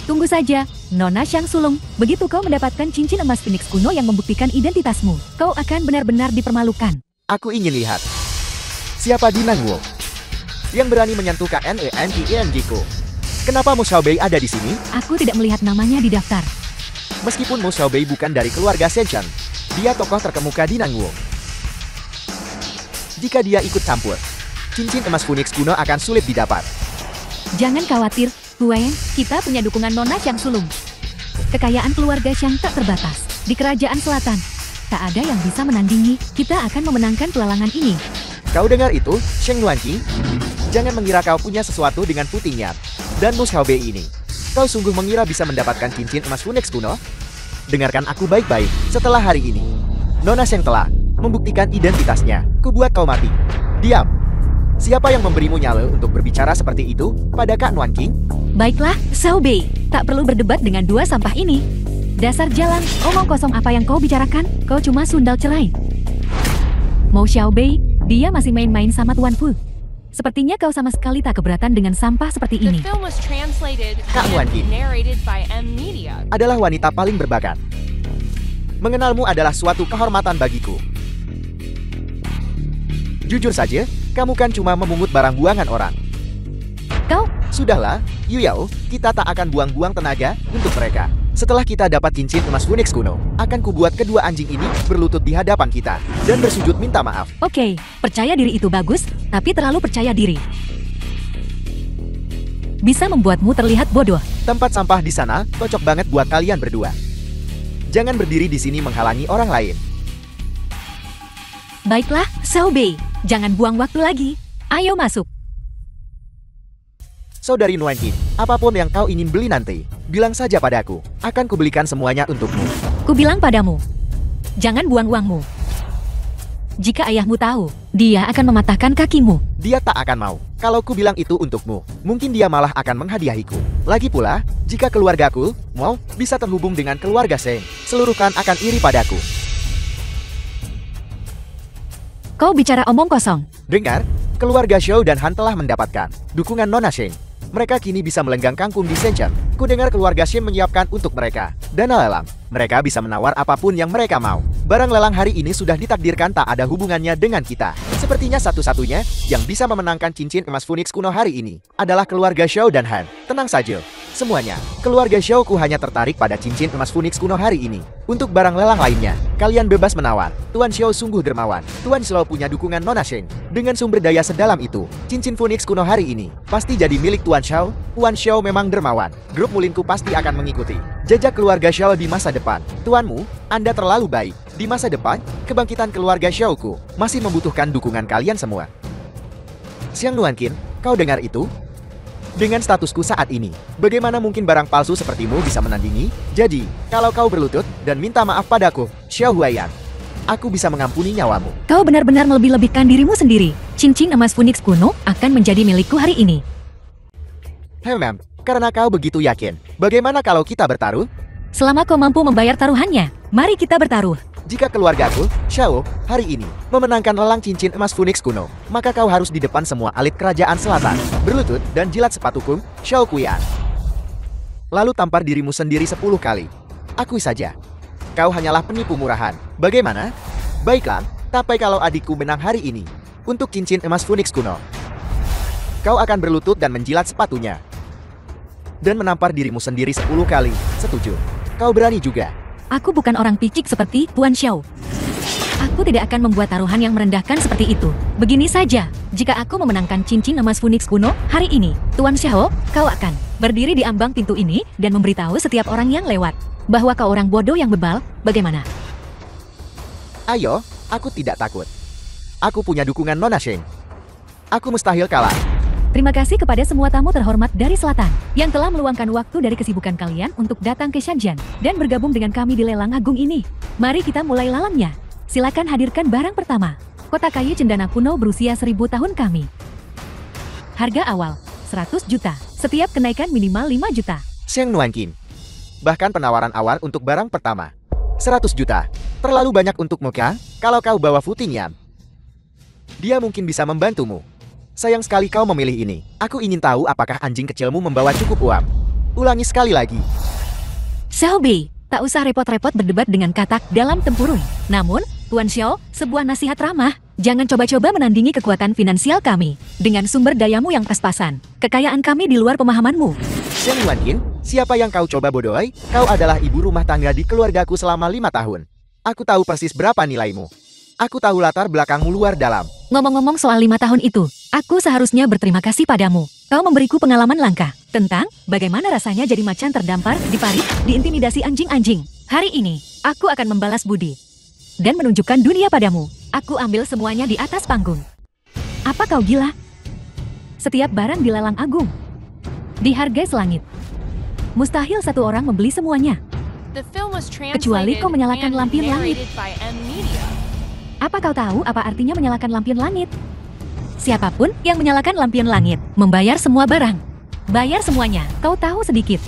Tunggu saja, Nona Xiang Sulung. Begitu kau mendapatkan cincin emas Phoenix kuno yang membuktikan identitasmu, kau akan benar-benar dipermalukan. Aku ingin lihat siapa di Nangguo yang berani menyentuh KNENGING ku. Kenapa Mu Xiaobei ada di sini? Aku tidak melihat namanya di daftar. Meskipun Mu Xiaobei bukan dari keluarga Shenshan, dia tokoh terkemuka di Nangguo. Jika dia ikut campur, cincin emas Phoenix kuno akan sulit didapat. Jangan khawatir, Huayan, kita punya dukungan Nona Xiang Sulung. Kekayaan keluarga Xiang tak terbatas. Di kerajaan selatan, tak ada yang bisa menandingi. Kita akan memenangkan pelelangan ini. Kau dengar itu, Xiang Nuanqing? Jangan mengira kau punya sesuatu dengan Fu Tingyan dan Mu Xiaobei ini. Kau sungguh mengira bisa mendapatkan cincin emas Phoenix kuno? Dengarkan aku baik-baik. Setelah hari ini, Nona Xiang telah membuktikan identitasnya. Kubuat kau mati. Diam. Siapa yang memberimu nyala untuk berbicara seperti itu pada Kak Nuanqing? Baiklah, Xiaobei. Tak perlu berdebat dengan dua sampah ini. Dasar jalan, omong kosong apa yang kau bicarakan? Kau cuma sundal cerai. Mau Xiaobei, dia masih main-main sama Tuan Fu. Sepertinya kau sama sekali tak keberatan dengan sampah seperti ini. Kak Nuanqing adalah wanita paling berbakat. Mengenalmu adalah suatu kehormatan bagiku. Jujur saja, kamu kan cuma memungut barang buangan orang. Kau? Sudahlah, Yu Yao, kita tak akan buang-buang tenaga untuk mereka. Setelah kita dapat cincin emas Phoenix kuno, akan kubuat kedua anjing ini berlutut di hadapan kita dan bersujud minta maaf. Oke, percaya diri itu bagus, tapi terlalu percaya diri bisa membuatmu terlihat bodoh. Tempat sampah di sana cocok banget buat kalian berdua. Jangan berdiri di sini menghalangi orang lain. Baiklah, Xiaobei, jangan buang waktu lagi. Ayo masuk. Saudari Nuanqing, apapun yang kau ingin beli nanti, bilang saja padaku. Akan kubelikan semuanya untukmu. Kubilang padamu, jangan buang uangmu. Jika ayahmu tahu, dia akan mematahkan kakimu. Dia tak akan mau. Kalau ku bilang itu untukmu, mungkin dia malah akan menghadiahiku. Lagi pula, jika keluargaku mau bisa terhubung dengan keluarga Sheng, seluruh klan akan iri padaku. Kau bicara omong kosong. Dengar, keluarga Xiao dan Han telah mendapatkan dukungan Nona Sheng. Mereka kini bisa melenggang kangkung di Shenzhen. Ku dengar keluarga Sheng menyiapkan untuk mereka dana lelang. Mereka bisa menawar apapun yang mereka mau. Barang lelang hari ini sudah ditakdirkan tak ada hubungannya dengan kita. Sepertinya satu-satunya yang bisa memenangkan cincin emas Phoenix kuno hari ini adalah keluarga Xiao dan Han. Tenang saja. Semuanya, keluarga Xiao ku hanya tertarik pada cincin emas Phoenix kuno hari ini. Untuk barang lelang lainnya, kalian bebas menawar. Tuan Xiao sungguh dermawan. Tuan Xiao punya dukungan Nona Sheng. Dengan sumber daya sedalam itu, cincin Phoenix kuno hari ini pasti jadi milik Tuan Xiao. Tuan Xiao memang dermawan. Grup mulinku pasti akan mengikuti jejak keluarga Xiao di masa depan. Tuanmu, Anda terlalu baik. Di masa depan, kebangkitan keluarga Xiao-ku masih membutuhkan dukungan kalian semua. Xiang Nuanqing, kau dengar itu? Dengan statusku saat ini, bagaimana mungkin barang palsu sepertimu bisa menandingi? Jadi, kalau kau berlutut dan minta maaf padaku, Xiao Huayan, aku bisa mengampuni nyawamu. Kau benar-benar melebih-lebihkan dirimu sendiri. Cincin emas Phoenix kuno akan menjadi milikku hari ini. karena kau begitu yakin. Bagaimana kalau kita bertaruh? Selama kau mampu membayar taruhannya, mari kita bertaruh. Jika keluargaku, Xiao, hari ini memenangkan lelang cincin emas Phoenix kuno, maka kau harus di depan semua elit kerajaan selatan, berlutut dan jilat sepatu kung, Xiao Qian. Lalu tampar dirimu sendiri 10 kali. Akui saja, kau hanyalah penipu murahan. Bagaimana? Baiklah, tapi kalau adikku menang hari ini, untuk cincin emas Phoenix kuno, kau akan berlutut dan menjilat sepatunya. Dan menampar dirimu sendiri 10 kali. Setuju? Kau berani juga? Aku bukan orang picik seperti Tuan Xiao. Aku tidak akan membuat taruhan yang merendahkan seperti itu. Begini saja, jika aku memenangkan cincin emas Phoenix kuno hari ini, Tuan Xiao, kau akan berdiri di ambang pintu ini dan memberitahu setiap orang yang lewat bahwa kau orang bodoh yang bebal. Bagaimana? Ayo, aku tidak takut. Aku punya dukungan Nona Sheng. Aku mustahil kalah. Terima kasih kepada semua tamu terhormat dari selatan yang telah meluangkan waktu dari kesibukan kalian untuk datang ke Shenzhen dan bergabung dengan kami di lelang agung ini. Mari kita mulai lalangnya. Silakan hadirkan barang pertama. Kotak kayu cendana kuno berusia 1000 tahun kami. Harga awal 100 juta. Setiap kenaikan minimal 5 juta. Sheng Nuanqin. Bahkan penawaran awal untuk barang pertama 100 juta. Terlalu banyak untuk Moka. Kalau kau bawa Fu Tingyan, dia mungkin bisa membantumu. Sayang sekali kau memilih ini. Aku ingin tahu apakah anjing kecilmu membawa cukup uang. Ulangi sekali lagi. Xiao Bei, tak usah repot-repot berdebat dengan katak dalam tempurung. Namun, Tuan Xiao, sebuah nasihat ramah. Jangan coba-coba menandingi kekuatan finansial kami dengan sumber dayamu yang pas-pasan. Kekayaan kami di luar pemahamanmu. Sheng Nuanqin, siapa yang kau coba bodohi? Kau adalah ibu rumah tangga di keluargaku selama 5 tahun. Aku tahu persis berapa nilaimu. Aku tahu latar belakangmu luar dalam. Ngomong-ngomong soal 5 tahun itu, aku seharusnya berterima kasih padamu. Kau memberiku pengalaman langka tentang bagaimana rasanya jadi macan terdampar, diparit, diintimidasi anjing-anjing. Hari ini, aku akan membalas budi dan menunjukkan dunia padamu. Aku ambil semuanya di atas panggung. Apa kau gila? Setiap barang di lelang agung dihargai selangit. Mustahil satu orang membeli semuanya. Kecuali kau menyalakan lampion langit. Apa kau tahu apa artinya menyalakan lampion langit? Siapapun yang menyalakan lampion langit, membayar semua barang. Bayar semuanya, kau tahu sedikit.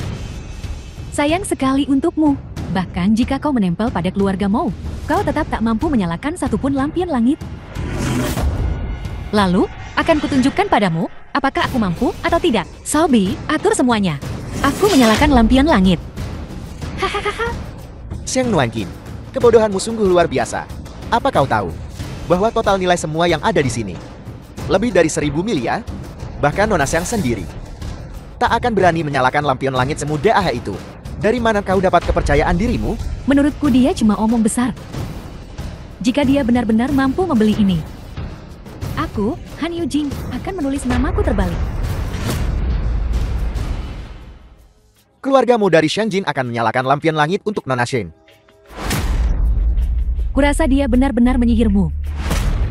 Sayang sekali untukmu. Bahkan jika kau menempel pada keluargamu, kau tetap tak mampu menyalakan satupun lampion langit. Lalu, akan kutunjukkan padamu, apakah aku mampu atau tidak. Xiao Bei, atur semuanya. Aku menyalakan lampion langit. Hahaha. Sheng Nuanqin, kebodohanmu sungguh luar biasa. Apa kau tahu bahwa total nilai semua yang ada di sini lebih dari 1000 miliar? Bahkan Nona Sheng sendiri tak akan berani menyalakan lampion langit semudah itu. Dari mana kau dapat kepercayaan dirimu? Menurutku dia cuma omong besar. Jika dia benar-benar mampu membeli ini, aku, Han Yujing, akan menulis namaku terbalik. Keluargamu dari Shenzhen akan menyalakan lampion langit untuk Nona Sheng. Kurasa dia benar-benar menyihirmu.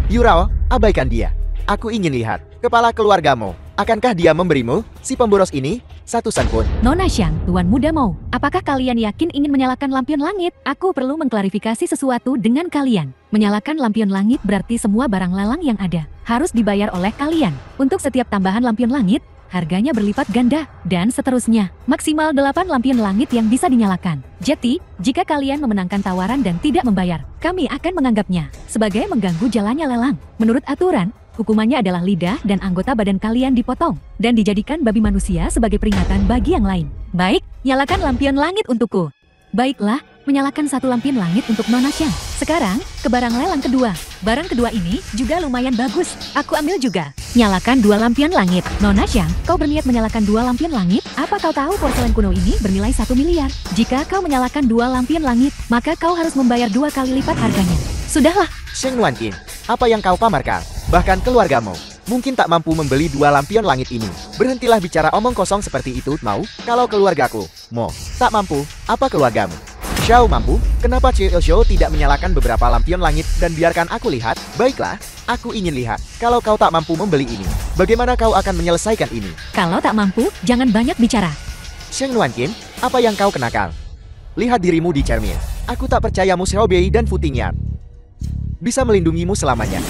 Yurao, abaikan dia. Aku ingin lihat kepala keluargamu. Akankah dia memberimu, si pemboros ini, satu sen pun? Nona Xiang, Tuan Muda Mau, apakah kalian yakin ingin menyalakan lampion langit? Aku perlu mengklarifikasi sesuatu dengan kalian. Menyalakan lampion langit berarti semua barang lelang yang ada harus dibayar oleh kalian. Untuk setiap tambahan lampion langit, harganya berlipat ganda, dan seterusnya. Maksimal 8 lampion langit yang bisa dinyalakan. Jadi, jika kalian memenangkan tawaran dan tidak membayar, kami akan menganggapnya sebagai mengganggu jalannya lelang. Menurut aturan, hukumannya adalah lidah dan anggota badan kalian dipotong, dan dijadikan babi manusia sebagai peringatan bagi yang lain. Baik, nyalakan lampion langit untukku. Baiklah, menyalakan satu lampion langit untuk Nona Xiang. Sekarang, ke barang lelang kedua. Barang kedua ini juga lumayan bagus. Aku ambil juga. Nyalakan 2 lampion langit. Nona Xiang, kau berniat menyalakan 2 lampion langit? Apa kau tahu porselen kuno ini bernilai 1 miliar? Jika kau menyalakan 2 lampion langit, maka kau harus membayar 2 kali lipat harganya. Sudahlah. Sheng Nuanqin, apa yang kau pamerkan? Bahkan keluargamu mungkin tak mampu membeli 2 lampion langit ini. Berhentilah bicara omong kosong seperti itu, mau? Kalau keluargaku, Mo, tak mampu, apa keluargamu? Xiao mampu, kenapa Xiao tidak menyalakan beberapa lampion langit dan biarkan aku lihat? Baiklah, aku ingin lihat. Kalau kau tak mampu membeli ini, bagaimana kau akan menyelesaikan ini? Kalau tak mampu, jangan banyak bicara. Sheng Nuanqin, apa yang kau kenakan? Lihat dirimu di cermin. Aku tak percayamu Xiao Bei dan Fu Tingyan bisa melindungimu selamanya.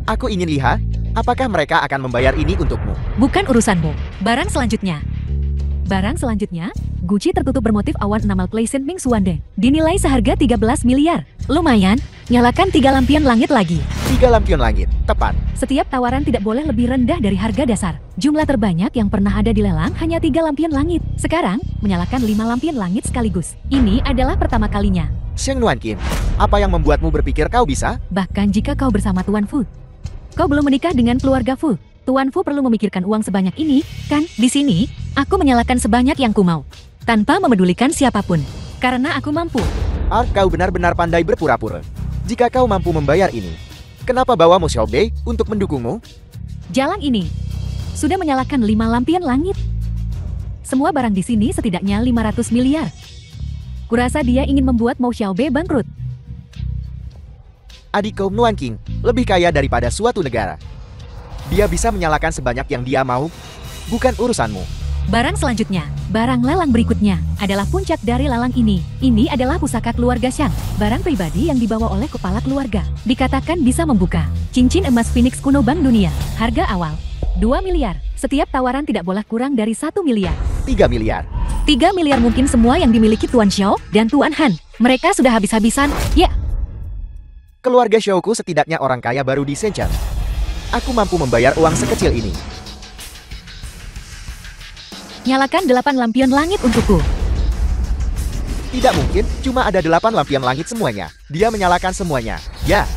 Aku ingin lihat Apakah mereka akan membayar ini untukmu? Bukan urusanmu. Barang selanjutnya. Gucci tertutup bermotif awan enamal Pleasant Ming Suande. Dinilai seharga 13 miliar. Lumayan, nyalakan 3 lampion langit lagi. 3 lampion langit, tepat. Setiap tawaran tidak boleh lebih rendah dari harga dasar. Jumlah terbanyak yang pernah ada di lelang hanya 3 lampion langit. Sekarang, menyalakan 5 lampion langit sekaligus. Ini adalah pertama kalinya. Sheng Nuanqing, apa yang membuatmu berpikir kau bisa? Bahkan jika kau bersama Tuan Fu. Kau belum menikah dengan keluarga Fu. Tuan Fu perlu memikirkan uang sebanyak ini, kan? Di sini, aku menyalakan sebanyak yang ku mau. Tanpa memedulikan siapapun. Karena aku mampu. Kau benar-benar pandai berpura-pura. Jika kau mampu membayar ini, kenapa bawa Mo Xiaobei untuk mendukungmu? Jalan ini sudah menyalakan 5 lampion langit. Semua barang di sini setidaknya 500 miliar. Kurasa dia ingin membuat Mo Xiaobei bangkrut. Adik kaum Nuanqing lebih kaya daripada suatu negara. Dia bisa menyalakan sebanyak yang dia mau, bukan urusanmu. Barang selanjutnya, barang lelang berikutnya, adalah puncak dari lelang ini. Ini adalah pusaka keluarga Shang, barang pribadi yang dibawa oleh kepala keluarga. Dikatakan bisa membuka cincin emas Phoenix kuno Bank Dunia. Harga awal, 2 miliar. Setiap tawaran tidak boleh kurang dari 1 miliar. 3 miliar. 3 miliar mungkin semua yang dimiliki Tuan Xiao dan Tuan Han. Mereka sudah habis-habisan, ya. Keluarga Xiaoku setidaknya orang kaya baru di Shenzhen. Aku mampu membayar uang sekecil ini. Nyalakan 8 lampion langit untukku. Tidak mungkin, cuma ada 8 lampion langit semuanya. Dia menyalakan semuanya. Ya.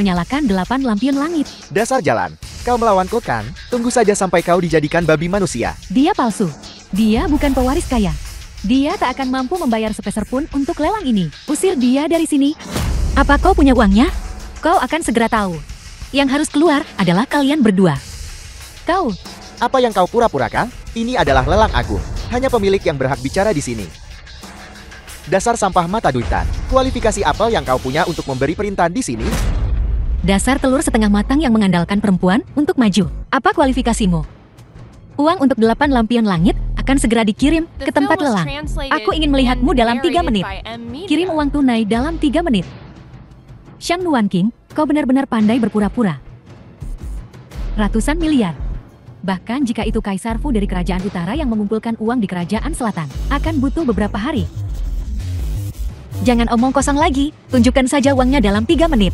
Menyalakan 8 lampion langit. Dasar jalan. Kau melawanku kan? Tunggu saja sampai kau dijadikan babi manusia. Dia palsu. Dia bukan pewaris kaya. Dia tak akan mampu membayar sepeser pun untuk lelang ini. Usir dia dari sini. Apa kau punya uangnya? Kau akan segera tahu. Yang harus keluar adalah kalian berdua. Kau. Apa yang kau pura-purakan? Ini adalah lelang agung. Hanya pemilik yang berhak bicara di sini. Dasar sampah mata duitan. Kualifikasi apa yang kau punya untuk memberi perintah di sini? Dasar telur setengah matang yang mengandalkan perempuan untuk maju. Apa kualifikasimu? Uang untuk 8 lampion langit akan segera dikirim ke tempat lelang. Aku ingin melihatmu dalam 3 menit. Kirim uang tunai dalam 3 menit. Shang Nuanqing, kau benar-benar pandai berpura-pura. Ratusan miliar. Bahkan jika itu Kaisar Fu dari Kerajaan Utara yang mengumpulkan uang di Kerajaan Selatan, akan butuh beberapa hari. Jangan omong kosong lagi, tunjukkan saja uangnya dalam 3 menit.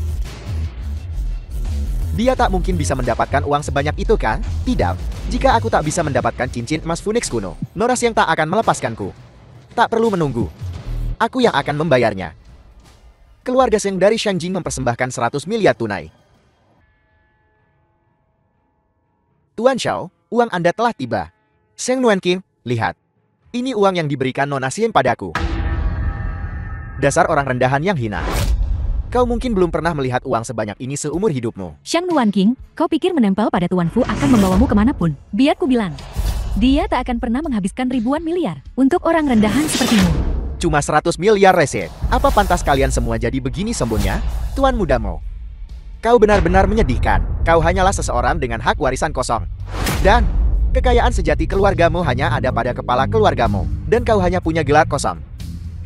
Dia tak mungkin bisa mendapatkan uang sebanyak itu kan? Tidak. Jika aku tak bisa mendapatkan cincin emas Phoenix kuno, Noras yang tak akan melepaskanku. Tak perlu menunggu. Aku yang akan membayarnya. Keluarga Sheng dari Shangjing mempersembahkan 100 miliar tunai. Tuan Xiao, uang Anda telah tiba. Sheng Nuanqing, lihat. Ini uang yang diberikan Nona Xian padaku. Dasar orang rendahan yang hina. Kau mungkin belum pernah melihat uang sebanyak ini seumur hidupmu. Shang Nuanqing, kau pikir menempel pada Tuan Fu akan membawamu kemanapun? Biar ku bilang, dia tak akan pernah menghabiskan ribuan miliar untuk orang rendahan sepertimu. Cuma 100 miliar reset. Apa pantas kalian semua jadi begini sombongnya? Tuan Muda Mo. Kau benar-benar menyedihkan. Kau hanyalah seseorang dengan hak warisan kosong. Dan kekayaan sejati keluargamu hanya ada pada kepala keluargamu. Dan kau hanya punya gelar kosong.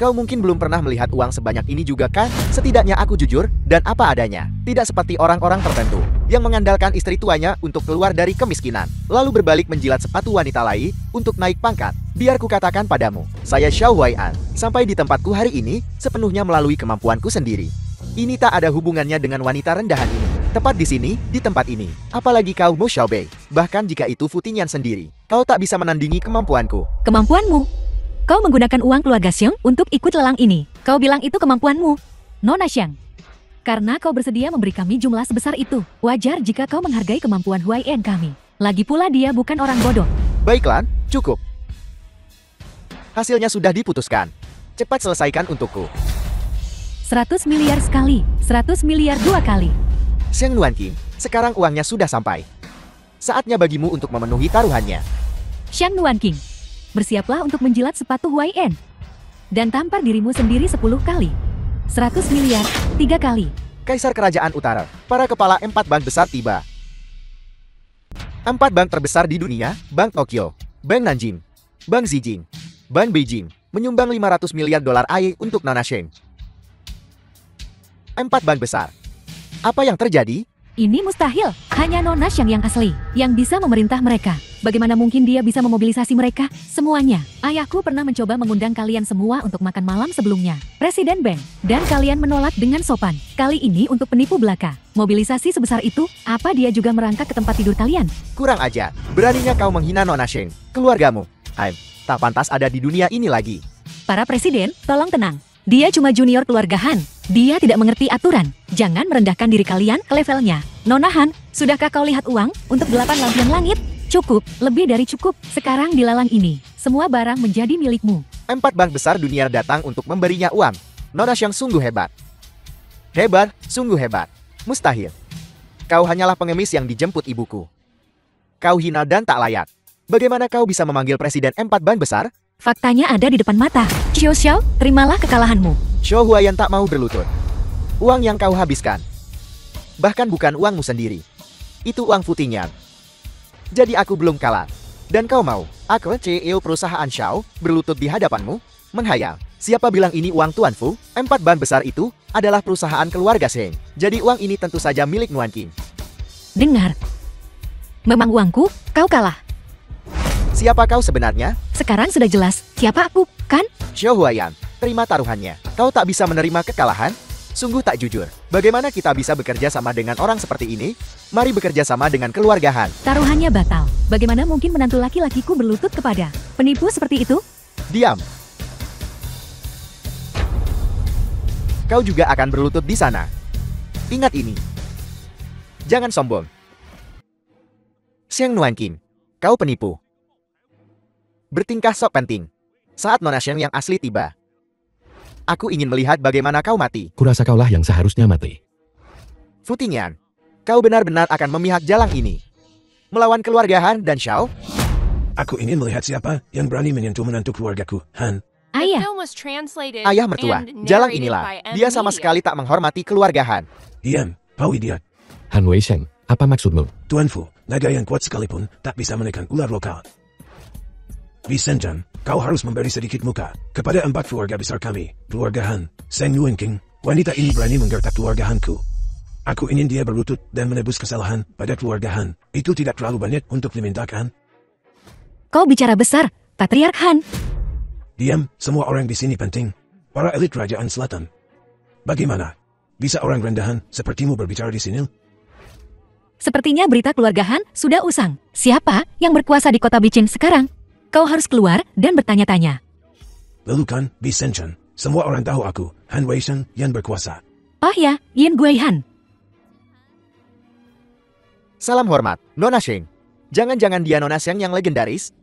Kau mungkin belum pernah melihat uang sebanyak ini juga kan? Setidaknya aku jujur dan apa adanya. Tidak seperti orang-orang tertentu yang mengandalkan istri tuanya untuk keluar dari kemiskinan, lalu berbalik menjilat sepatu wanita lain untuk naik pangkat. Biar ku katakan padamu, saya Xiao Huai'an. Sampai di tempatku hari ini sepenuhnya melalui kemampuanku sendiri. Ini tak ada hubungannya dengan wanita rendahan ini. Tepat di sini, di tempat ini. Apalagi kau Mo Xiaobei. Bahkan jika itu Fu Tinyan sendiri, kau tak bisa menandingi kemampuanku. Kemampuanmu? Kau menggunakan uang keluarga Xiang untuk ikut lelang ini. Kau bilang itu kemampuanmu, Nona Xiang. Karena kau bersedia memberi kami jumlah sebesar itu, wajar jika kau menghargai kemampuan Huai'an kami. Lagi pula dia bukan orang bodoh. Baiklah, cukup. Hasilnya sudah diputuskan. Cepat selesaikan untukku. 100 miliar sekali, 100 miliar 2 kali. Sheng Nuanqing, sekarang uangnya sudah sampai. Saatnya bagimu untuk memenuhi taruhannya. Shang Nuanqing, bersiaplah untuk menjilat sepatu Huai'an. Dan tampar dirimu sendiri 10 kali. 100 miliar, 3 kali. Kaisar Kerajaan Utara, para kepala 4 bank besar tiba. 4 bank terbesar di dunia, Bank Tokyo, Bank Nanjing, Bank Zijing, Bank Beijing, menyumbang 500 miliar dolar AE untuk Nona Sheng. 4 bank besar. Apa yang terjadi? Ini mustahil. Hanya Nona Xiang yang asli, yang bisa memerintah mereka. Bagaimana mungkin dia bisa memobilisasi mereka? Semuanya. Ayahku pernah mencoba mengundang kalian semua untuk makan malam sebelumnya. Presiden Beng. Dan kalian menolak dengan sopan. Kali ini untuk penipu belaka. Mobilisasi sebesar itu, apa dia juga merangkak ke tempat tidur kalian? Kurang ajar. Beraninya kau menghina Nona Xiang, keluargamu. Tak pantas ada di dunia ini lagi. Para presiden, tolong tenang. Dia cuma junior keluarga Han. Dia tidak mengerti aturan. Jangan merendahkan diri kalian ke levelnya. Nona Han, sudahkah kau lihat uang untuk 8 lampion langit? Cukup, lebih dari cukup. Sekarang di lalang ini, semua barang menjadi milikmu. 4 bank besar dunia datang untuk memberinya uang. Nona Xiang sungguh hebat. Hebat, sungguh hebat. Mustahil. Kau hanyalah pengemis yang dijemput ibuku. Kau hina dan tak layak. Bagaimana kau bisa memanggil presiden 4 bank besar? Faktanya ada di depan mata. Xiao Xiao, terimalah kekalahanmu. Xiao Huayan tak mau berlutut. Uang yang kau habiskan. Bahkan bukan uangmu sendiri. Itu uang Futingyan. Jadi aku belum kalah. Dan kau mau, aku CEO perusahaan Xiao, berlutut di hadapanmu? Menghayal. Siapa bilang ini uang Tuan Fu? 4 ban besar itu adalah perusahaan keluarga Sheng. Jadi uang ini tentu saja milik Nuan Qin. Dengar. Memang uangku, kau kalah. Siapa kau sebenarnya? Sekarang sudah jelas, siapa aku, kan? Xiao Huayan, terima taruhannya. Kau tak bisa menerima kekalahan? Sungguh tak jujur. Bagaimana kita bisa bekerja sama dengan orang seperti ini? Mari bekerja sama dengan keluarga Han. Taruhannya batal. Bagaimana mungkin menantu laki-lakiku berlutut kepada penipu seperti itu? Diam. Kau juga akan berlutut di sana. Ingat ini. Jangan sombong. Xiang Nuan Qin, kau penipu. Bertingkah sok penting. Saat Nona Xiang yang asli tiba. Aku ingin melihat bagaimana kau mati. Kurasa kaulah yang seharusnya mati. Futingyan, kau benar-benar akan memihak jalang ini. Melawan keluarga Han dan Xiao? Aku ingin melihat siapa yang berani menyentuh menantu keluargaku, Han. Ayah. Ayah mertua, jalang inilah. Dia sama sekali tak menghormati keluarga Han. Diam, Pau idiot. Han Wei Sheng, apa maksudmu? Tuan Fu, naga yang kuat sekalipun tak bisa menekan ular lokal. Bisenjan, kau harus memberi sedikit muka kepada 4 keluarga besar kami, keluarga Han, Sheng Nuan Qin. Wanita ini berani menggertak keluarga Hanku. Aku ingin dia berlutut dan menebus kesalahan pada keluarga Han. Itu tidak terlalu banyak untuk dimintakan. Kau bicara besar, Patriark Han. Diam, semua orang di sini penting. Para elit kerajaan selatan. Bagaimana? Bisa orang rendahan sepertimu berbicara di sini? Sepertinya berita keluarga Han sudah usang. Siapa yang berkuasa di kota Bicin sekarang? Kau harus keluar dan bertanya-tanya. Lalu kan, Bisenjan, semua orang tahu aku, Han Wei Sheng, yang berkuasa. Oh ya, Yin Gui Han. Salam hormat, Nona Xiang. Jangan-jangan dia Nona Xiang yang legendaris?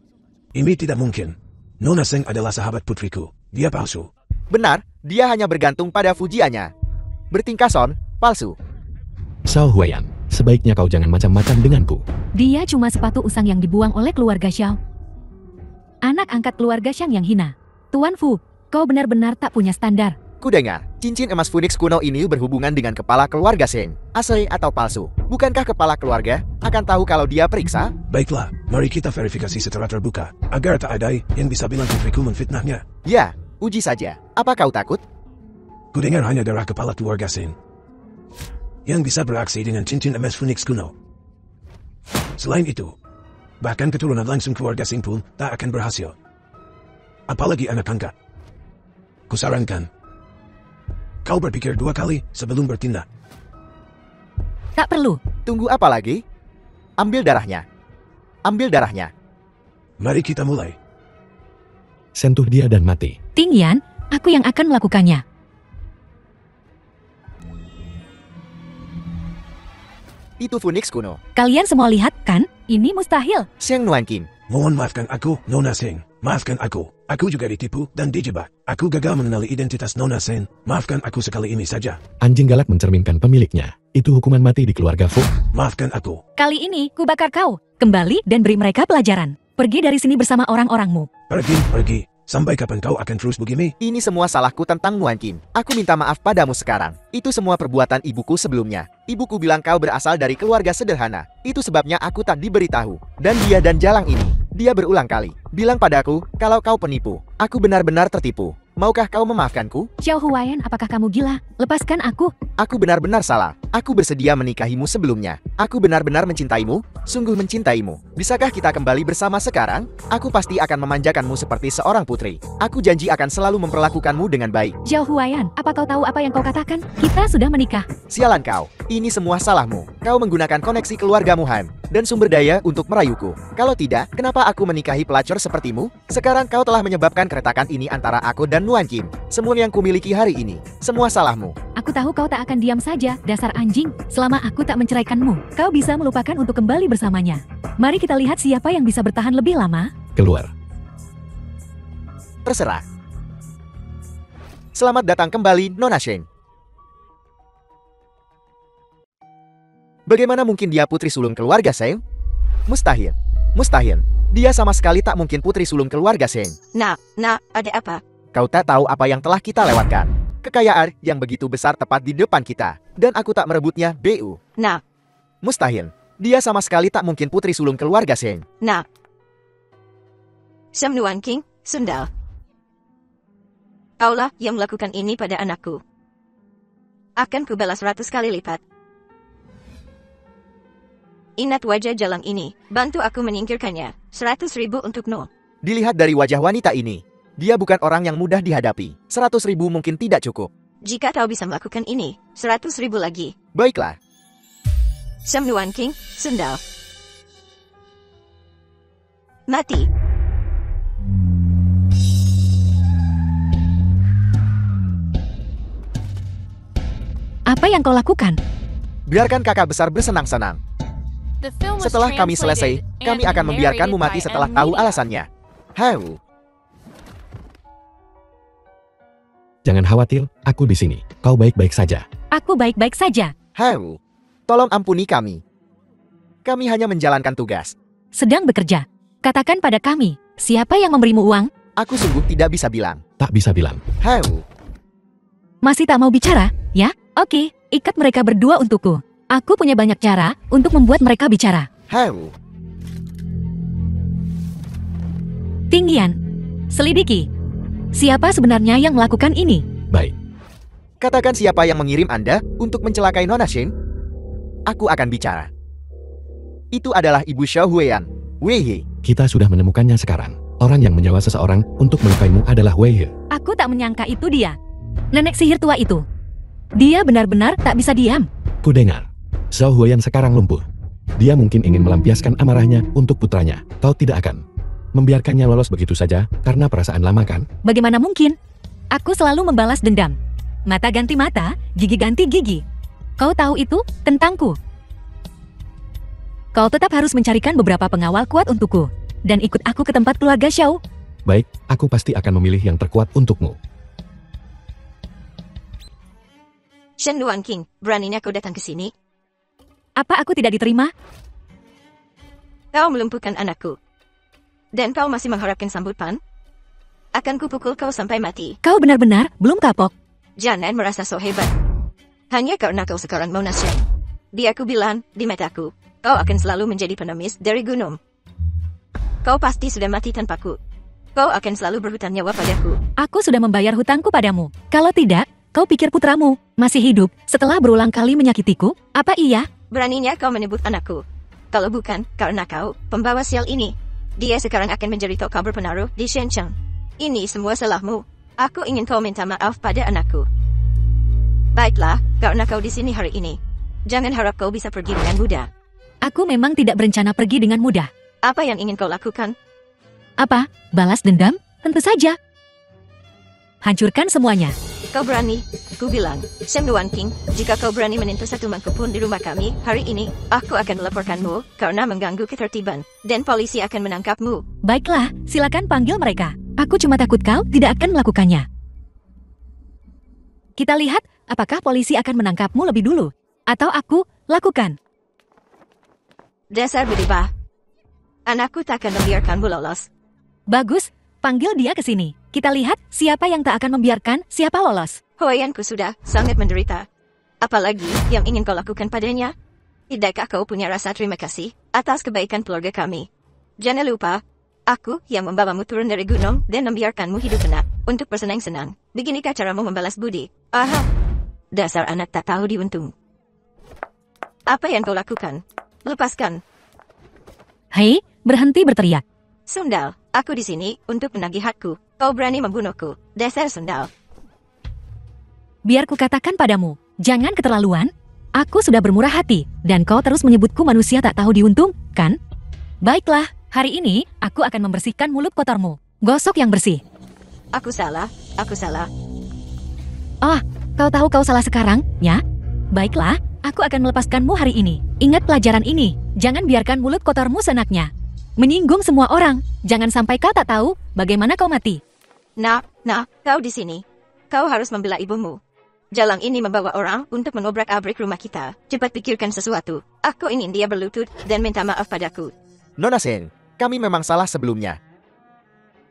Ini tidak mungkin. Nona Xiang adalah sahabat putriku. Dia palsu. Benar, dia hanya bergantung pada fujiannya. Bertingkah son, palsu. Xiao Huayan, sebaiknya kau jangan macam-macam denganku. Dia cuma sepatu usang yang dibuang oleh keluarga Xiao. Anak angkat keluarga Xiang yang hina. Tuan Fu, kau benar-benar tak punya standar. Kudengar, cincin emas Phoenix kuno ini berhubungan dengan kepala keluarga Sheng. Asli atau palsu? Bukankah kepala keluarga akan tahu kalau dia periksa? Baiklah, mari kita verifikasi secara terbuka, agar tak ada yang bisa bilang putriku menfitnahnya. Ya, uji saja. Apa kau takut? Kudengar hanya darah kepala keluarga Sheng yang bisa beraksi dengan cincin emas Phoenix kuno. Selain itu, bahkan keturunan langsung keluarga Sheng pun tak akan berhasil. Apalagi anak angkat. Kusarankan, kau berpikir 2 kali sebelum bertindak. Tak perlu. Tunggu apa lagi? Ambil darahnya. Ambil darahnya. Mari kita mulai. Sentuh dia dan mati. Ting Yan, aku yang akan melakukannya. Itu Phoenix kuno. Kalian semua lihat kan? Ini mustahil. Xiang Nuan Qin. Mohon maafkan aku, Nona Sheng. Maafkan aku. Aku juga ditipu dan dijebak. Aku gagal mengenali identitas Nona Sheng. Maafkan aku sekali ini saja. Anjing galak mencerminkan pemiliknya. Itu hukuman mati di keluarga Fu. Maafkan aku. Kali ini, ku bakar kau. Kembali dan beri mereka pelajaran. Pergi dari sini bersama orang-orangmu. Pergi. Sampai kapan kau akan terus begini? Ini semua salahku tentang Nuan Qin. Aku minta maaf padamu sekarang. Itu semua perbuatan ibuku sebelumnya. Ibuku bilang kau berasal dari keluarga sederhana. Itu sebabnya aku tak diberitahu. Dan dia dan jalang ini. Dia berulang kali bilang padaku kalau kau penipu. Aku benar-benar tertipu. Maukah kau memaafkanku? Xiao Huaiyan, apakah kamu gila? Lepaskan aku. Aku benar-benar salah. Aku bersedia menikahimu sebelumnya. Aku benar-benar mencintaimu, sungguh mencintaimu. Bisakah kita kembali bersama sekarang? Aku pasti akan memanjakanmu seperti seorang putri. Aku janji akan selalu memperlakukanmu dengan baik. Xiao Huaiyan, apa kau tahu apa yang kau katakan? Kita sudah menikah. Sialan kau. Ini semua salahmu. Kau menggunakan koneksi keluargamu Han dan sumber daya untuk merayuku. Kalau tidak, kenapa aku menikahi pelacur sepertimu? Sekarang kau telah menyebabkan keretakan ini antara aku dan Nuan Kim. Semua yang kumiliki hari ini, semua salahmu. Aku tahu kau tak akan diam saja, dasar anjing. Selama aku tak menceraikanmu, kau bisa melupakan untuk kembali bersamanya. Mari kita lihat siapa yang bisa bertahan lebih lama. Keluar. Terserah. Selamat datang kembali, Nona Shen. Bagaimana mungkin dia putri sulung keluarga Shen? Mustahil. Mustahil. Dia sama sekali tak mungkin putri sulung keluarga Shen. Nak, ada apa? Kau tak tahu apa yang telah kita lewatkan. Kekayaan yang begitu besar tepat di depan kita. Dan aku tak merebutnya, Bu. Nak, Mustahil. Dia sama sekali tak mungkin putri sulung keluarga Shen. nak. Sam Nuan King, sundal. Kaulah yang melakukan ini pada anakku. Akan kubalas 100 kali lipat. Ingat wajah jalang ini, bantu aku menyingkirkannya. 100.000 untuk No. Dilihat dari wajah wanita ini, dia bukan orang yang mudah dihadapi. 100.000 mungkin tidak cukup. Jika kau bisa melakukan ini, 100.000 lagi. Baiklah. Sam Nuan King, sundal. Mati. Apa yang kau lakukan? Biarkan kakak besar bersenang-senang. Setelah kami selesai, kami akan membiarkanmu mati setelah tahu alasannya. Hau. Jangan khawatir, aku di sini. Kau baik-baik saja. Aku baik-baik saja. Hau. Tolong ampuni kami. Kami hanya menjalankan tugas. Sedang bekerja. Katakan pada kami, siapa yang memberimu uang? Aku sungguh tidak bisa bilang. Tak bisa bilang. Hau. Masih tak mau bicara? Ya? Oke, ikat mereka berdua untukku. Aku punya banyak cara untuk membuat mereka bicara. Hau. Tinggian. Selidiki. Siapa sebenarnya yang melakukan ini? Baik. Katakan siapa yang mengirim Anda untuk mencelakai Nona Shen. Aku akan bicara. Itu adalah Ibu Xiao Huaiyan. Wei He. Kita sudah menemukannya sekarang. Orang yang menyewa seseorang untuk melukaimu adalah Wei He. Aku tak menyangka itu dia. Nenek sihir tua itu. Dia benar-benar tak bisa diam. Ku dengar. Xiao Huaiyan sekarang lumpuh. Dia mungkin ingin melampiaskan amarahnya untuk putranya. Kau tidak akan membiarkannya lolos begitu saja karena perasaan lama kan? Bagaimana mungkin? Aku selalu membalas dendam. Mata ganti mata, gigi ganti gigi. Kau tahu itu tentangku. Kau tetap harus mencarikan beberapa pengawal kuat untukku. Dan ikut aku ke tempat keluarga Xiao. Baik, aku pasti akan memilih yang terkuat untukmu. Shen Nuan King, beraninya kau datang ke sini? Apa aku tidak diterima? Kau melumpuhkan anakku. Dan kau masih mengharapkan sambutan? Akan kupukul kau sampai mati. Kau benar-benar belum kapok. Jangan merasa so hebat. Hanya karena kau sekarang Mona Shen. Dia ku bilang, di mataku, kau akan selalu menjadi pengemis dari gunung. Kau pasti sudah mati tanpaku. Kau akan selalu berhutang nyawa padaku. Aku sudah membayar hutangku padamu. Kalau tidak, kau pikir putramu masih hidup setelah berulang kali menyakitiku? Apa iya? Beraninya kau menyebut anakku. Kalau bukan, karena kau, pembawa sial ini. Dia sekarang akan menjadi tokoh berpengaruh di Shenzhen. Ini semua salahmu. Aku ingin kau minta maaf pada anakku. Baiklah, karena kau di sini hari ini. Jangan harap kau bisa pergi dengan mudah. Aku memang tidak berencana pergi dengan mudah. Apa yang ingin kau lakukan? Apa? Balas dendam? Tentu saja. Hancurkan semuanya. Kau berani? Ku bilang, Sam Nuan King, jika kau berani menyentuh satu mangkuk pun di rumah kami hari ini, aku akan melaporkanmu karena mengganggu ketertiban, dan polisi akan menangkapmu. Baiklah, silakan panggil mereka. Aku cuma takut kau tidak akan melakukannya. Kita lihat, apakah polisi akan menangkapmu lebih dulu, atau aku lakukan. Dasar bedebah. Anakku takkan membiarkanmu lolos. Bagus, panggil dia ke sini. Kita lihat siapa yang tak akan membiarkan siapa lolos. Huaiyanku sudah sangat menderita. Apalagi yang ingin kau lakukan padanya? Tidakkah kau punya rasa terima kasih atas kebaikan keluarga kami? Jangan lupa, Aku yang membawamu turun dari gunung dan membiarkanmu hidup tenang untuk bersenang-senang. Beginikah caramu membalas budi? Aha, dasar anak tak tahu diuntung. Apa yang kau lakukan? Lepaskan. Hei, berhenti berteriak. Sundal, aku di sini untuk menagih hakku. Kau berani membunuhku, dasar sundal. Biar ku katakan padamu, jangan keterlaluan. Aku sudah bermurah hati, dan kau terus menyebutku manusia tak tahu diuntung, kan? Baiklah, hari ini aku akan membersihkan mulut kotormu. Gosok yang bersih. Aku salah, aku salah. Oh, kau tahu kau salah sekarang, ya? Baiklah, aku akan melepaskanmu hari ini. Ingat pelajaran ini, jangan biarkan mulut kotormu seenaknya. Menyinggung semua orang, jangan sampai kau tak tahu bagaimana kau mati. Nah, kau di sini. Kau harus membela ibumu. Jalang ini membawa orang untuk mengobrak-abrik rumah kita. Cepat pikirkan sesuatu. Aku ingin dia berlutut dan minta maaf padaku. Nona Shen, kami memang salah sebelumnya.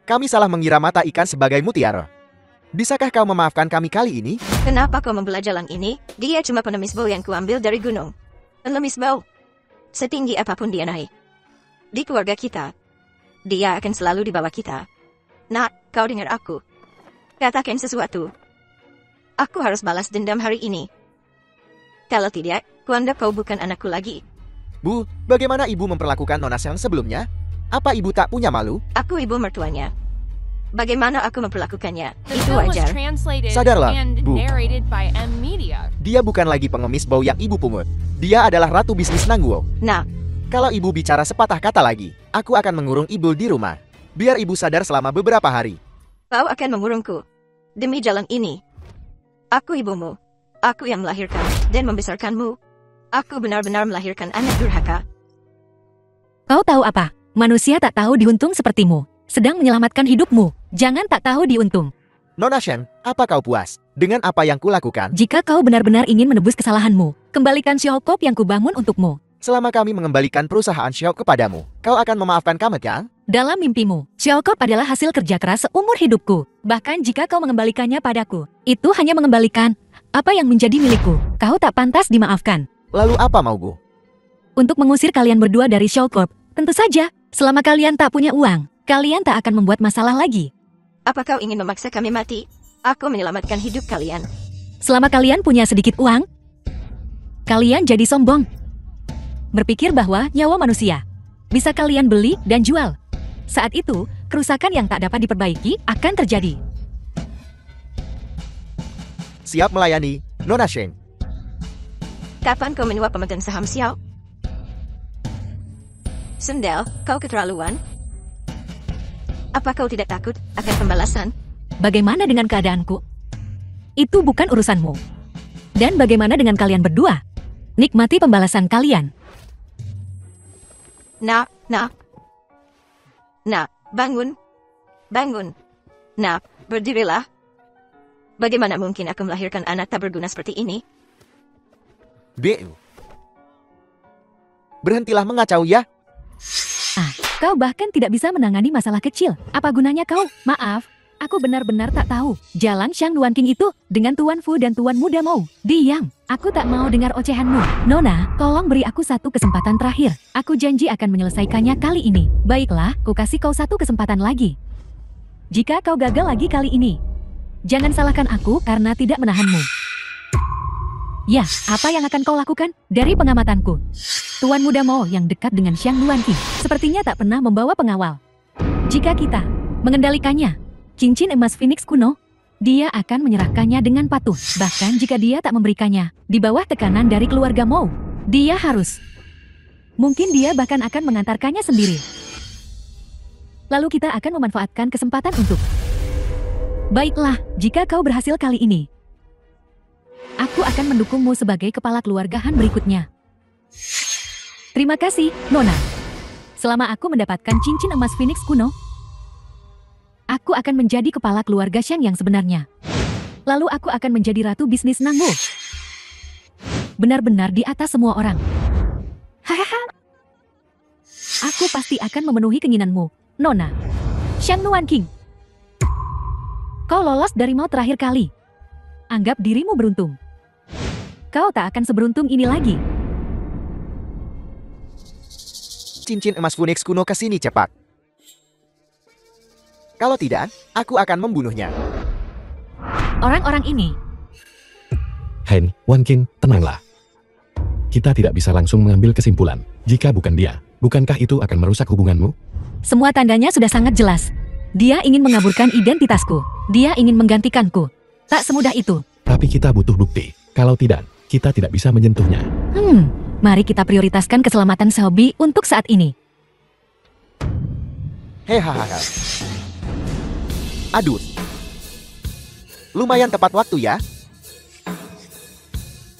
Kami salah mengira mata ikan sebagai mutiara. Bisakah kau memaafkan kami kali ini? Kenapa kau membela jalang ini? Dia cuma pengemis bau yang kuambil dari gunung. Pengemis bau. Setinggi apapun dia naik. Di keluarga kita, dia akan selalu di bawah kita. Nak, kau dengar aku. Katakan sesuatu. Aku harus balas dendam hari ini. Kalau tidak, kuanggap kau bukan anakku lagi. Bu, bagaimana ibu memperlakukan Nona Shen sebelumnya? Apa ibu tak punya malu? Aku ibu mertuanya. Bagaimana aku memperlakukannya? Itu wajar. Sadarlah, Bu. Dia bukan lagi pengemis bau yang ibu pungut. Dia adalah ratu bisnis Nangguo. Nah, Kalau ibu bicara sepatah kata lagi, aku akan mengurung ibu di rumah. Biar ibu sadar selama beberapa hari. kau akan mengurungku. Demi jalang ini. Aku ibumu. Aku yang melahirkan dan membesarkanmu. Aku benar-benar melahirkan anak durhaka. Kau tahu apa? Manusia tak tahu diuntung sepertimu. Sedang menyelamatkan hidupmu. Jangan tak tahu diuntung. Nona Shen, apa kau puas dengan apa yang kulakukan? Jika kau benar-benar ingin menebus kesalahanmu, kembalikan Xiaokop yang kubangun untukmu. Selama kami mengembalikan perusahaan Xiaok kepadamu, kau akan memaafkan kami kan? Dalam mimpimu, Xiaokop adalah hasil kerja keras seumur hidupku. Bahkan jika kau mengembalikannya padaku, itu hanya mengembalikan apa yang menjadi milikku. Kau tak pantas dimaafkan. Lalu apa maumu? Untuk mengusir kalian berdua dari Xiaokop, tentu saja, selama kalian tak punya uang, kalian tak akan membuat masalah lagi. Apa kau ingin memaksa kami mati? Aku menyelamatkan hidup kalian. Selama kalian punya sedikit uang, kalian jadi sombong. Berpikir bahwa nyawa manusia bisa kalian beli dan jual. Saat itu, kerusakan yang tak dapat diperbaiki akan terjadi. Siap melayani, Nona Shen. Kapan kau menyuap pemegang saham Xiao? Sundel, kau keterlaluan. Apa kau tidak takut akan pembalasan? Bagaimana dengan keadaanku? Itu bukan urusanmu. Dan bagaimana dengan kalian berdua? Nikmati pembalasan kalian. Nak, bangun. Bangun. Nak, berdirilah. Bagaimana mungkin aku melahirkan anak tak berguna seperti ini? Bu. Berhentilah mengacau ya. Kau bahkan tidak bisa menangani masalah kecil. Apa gunanya kau? Maaf, aku benar-benar tak tahu. Jalan Shang Luan King itu dengan Tuan Fu dan Tuan Muda Mou. Diam, aku tak mau dengar ocehanmu. Nona, tolong beri aku satu kesempatan terakhir. Aku janji akan menyelesaikannya kali ini. Baiklah, ku kasih kau satu kesempatan lagi. Jika kau gagal lagi kali ini, jangan salahkan aku karena tidak menahanmu. Ya, apa yang akan kau lakukan? Dari pengamatanku, Tuan Muda Mo yang dekat dengan Shang Luan King sepertinya tak pernah membawa pengawal. Jika kita mengendalikannya, cincin emas Phoenix kuno, dia akan menyerahkannya dengan patuh. Bahkan jika dia tak memberikannya, di bawah tekanan dari keluarga Mo, dia harus. Mungkin dia bahkan akan mengantarkannya sendiri. Lalu kita akan memanfaatkan kesempatan untuk. Baiklah, jika kau berhasil kali ini, aku akan mendukungmu sebagai kepala keluarga Han berikutnya. Terima kasih, Nona. Selama aku mendapatkan cincin emas Phoenix kuno, aku akan menjadi kepala keluarga Shang yang sebenarnya. Lalu aku akan menjadi ratu bisnis Nangguo. Benar-benar di atas semua orang. Hahaha. Aku pasti akan memenuhi keinginanmu, Nona. Shang Luan King. Kau lolos dari mau terakhir kali. Anggap dirimu beruntung. Kau tak akan seberuntung ini lagi. Cincin emas Phoenix kuno ke sini cepat. Kalau tidak, aku akan membunuhnya. Orang-orang ini. Hen, Wan Qin, tenanglah. Kita tidak bisa langsung mengambil kesimpulan. Jika bukan dia, bukankah itu akan merusak hubunganmu? Semua tandanya sudah sangat jelas. Dia ingin mengaburkan identitasku. Dia ingin menggantikanku. Tak semudah itu. Tapi kita butuh bukti. Kalau tidak, kita tidak bisa menyentuhnya. Mari kita prioritaskan keselamatan Xiaobi untuk saat ini. Hehaha. Aduh. Lumayan tepat waktu ya.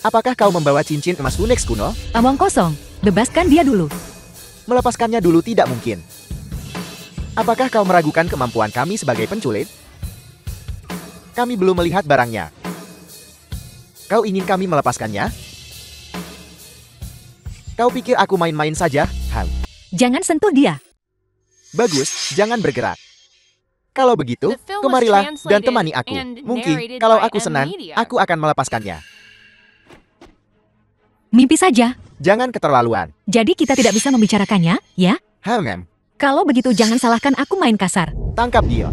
Apakah kau membawa cincin emas Phoenix kuno? Omong kosong. Bebaskan dia dulu. Melepaskannya dulu tidak mungkin. Apakah kau meragukan kemampuan kami sebagai penculik? Kami belum melihat barangnya. Kau ingin kami melepaskannya? Kau pikir aku main-main saja? Jangan sentuh dia. Bagus, jangan bergerak. Kalau begitu, kemarilah dan temani aku. Mungkin, kalau aku senang, aku akan melepaskannya. Mimpi saja. Jangan keterlaluan. Jadi kita tidak bisa membicarakannya, ya? Kalau begitu jangan salahkan aku main kasar. Tangkap dia.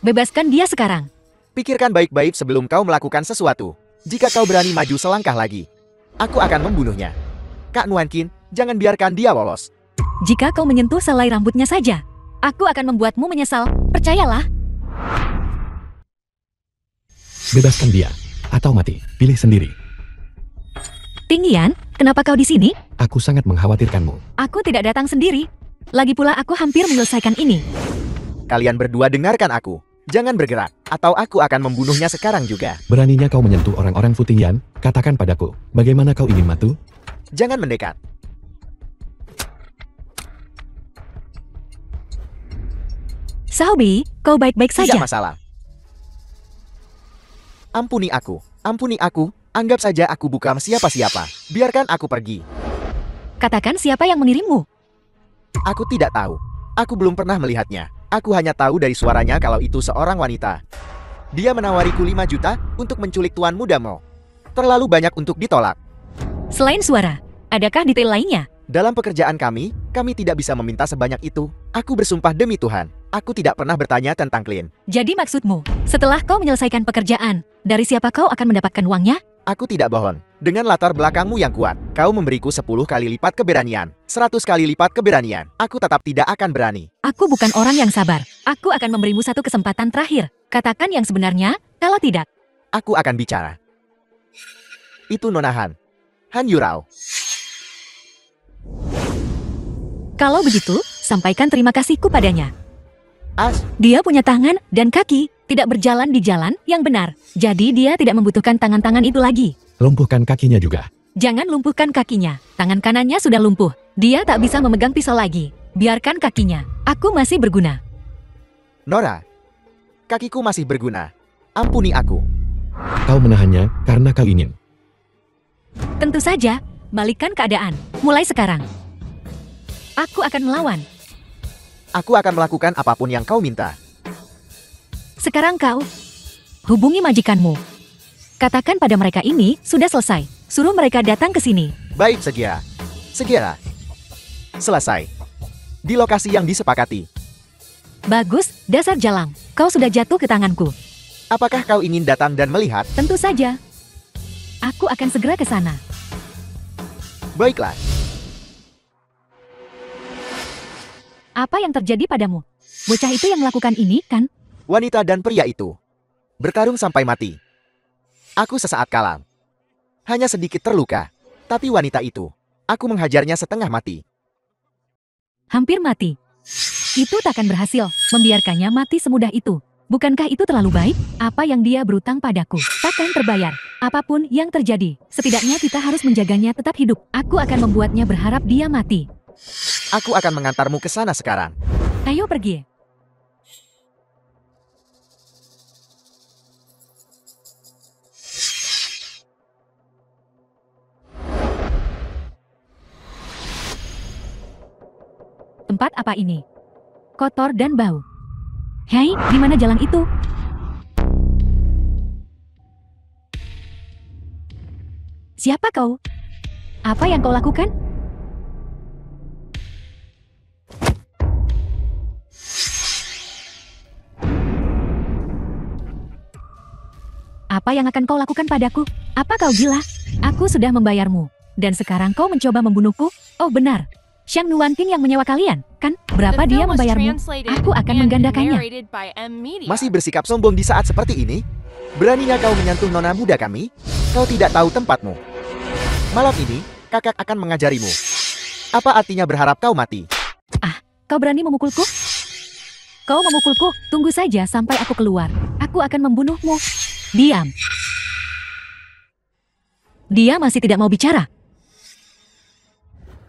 Bebaskan dia sekarang. Pikirkan baik-baik sebelum kau melakukan sesuatu. Jika kau berani maju selangkah lagi, aku akan membunuhnya. Kak Wan Qin, jangan biarkan dia lolos. Jika kau menyentuh selai rambutnya saja, aku akan membuatmu menyesal. Percayalah. Bebaskan dia, atau mati. Pilih sendiri. Tinggian, kenapa kau di sini? Aku sangat mengkhawatirkanmu. Aku tidak datang sendiri. Lagi pula aku hampir menyelesaikan ini. Kalian berdua dengarkan aku. Jangan bergerak, atau aku akan membunuhnya sekarang juga. Beraninya kau menyentuh orang-orang Futingyan? Katakan padaku, bagaimana kau ingin mati? Jangan mendekat. Xiaobi, kau baik-baik saja. Tidak masalah. Ampuni aku, anggap saja aku bukan siapa-siapa. Biarkan aku pergi. Katakan siapa yang mengirimmu. Aku tidak tahu. Aku belum pernah melihatnya. Aku hanya tahu dari suaranya kalau itu seorang wanita. Dia menawariku 5 juta untuk menculik tuan muda Mo. Terlalu banyak untuk ditolak. Selain suara, adakah detail lainnya? Dalam pekerjaan kami tidak bisa meminta sebanyak itu. Aku bersumpah demi Tuhan, aku tidak pernah bertanya tentang klien. Jadi maksudmu, setelah kau menyelesaikan pekerjaan, dari siapa kau akan mendapatkan uangnya? Aku tidak bohong. Dengan latar belakangmu yang kuat, kau memberiku 10 kali lipat keberanian, 100 kali lipat keberanian. Aku tetap tidak akan berani. Aku bukan orang yang sabar. Aku akan memberimu satu kesempatan terakhir. Katakan yang sebenarnya, kalau tidak. Aku akan bicara. Itu Nona Han Yurao. Kalau begitu, sampaikan terima kasihku padanya. Dia punya tangan dan kaki, tidak berjalan di jalan yang benar. Jadi dia tidak membutuhkan tangan-tangan itu lagi. Lumpuhkan kakinya juga. Jangan lumpuhkan kakinya. Tangan kanannya sudah lumpuh. Dia tak bisa memegang pisau lagi. Biarkan kakinya. Aku masih berguna. Nora, kakiku masih berguna. Ampuni aku. Kau menahannya karena kau ingin. Tentu saja, balikkan keadaan. Mulai sekarang. Aku akan melawan. Aku akan melakukan apapun yang kau minta. Sekarang kau hubungi majikanmu. Katakan pada mereka ini sudah selesai. Suruh mereka datang ke sini. Baik, segera. Selesai. Di lokasi yang disepakati. Bagus, dasar jalang. Kau sudah jatuh ke tanganku. Apakah kau ingin datang dan melihat? Tentu saja. Aku akan segera ke sana. Baiklah. Apa yang terjadi padamu? Bocah itu yang melakukan ini, kan? Wanita dan pria itu bertarung sampai mati. Aku sesaat kalah. Hanya sedikit terluka. Tapi wanita itu, aku menghajarnya setengah mati. Hampir mati. Itu takkan berhasil, membiarkannya mati semudah itu. Bukankah itu terlalu baik? Apa yang dia berutang padaku takkan terbayar. Apapun yang terjadi, setidaknya kita harus menjaganya tetap hidup. Aku akan membuatnya berharap dia mati. Aku akan mengantarmu ke sana sekarang. Ayo pergi. Tempat apa ini? Kotor dan bau. Hei, di mana jalan itu? Siapa kau? Apa yang kau lakukan? Apa yang akan kau lakukan padaku? Apa kau gila? Aku sudah membayarmu. Dan sekarang kau mencoba membunuhku? Oh benar. Xiang Nuanqing yang menyewa kalian, kan? Berapa dia membayarmu? Aku akan menggandakannya. Masih bersikap sombong di saat seperti ini? Beraninya kau menyentuh nona muda kami? Kau tidak tahu tempatmu. Malam ini, kakak akan mengajarimu. Apa artinya berharap kau mati? Ah, kau berani memukulku? Kau memukulku? Tunggu saja sampai aku keluar. Aku akan membunuhmu. Diam. Dia masih tidak mau bicara.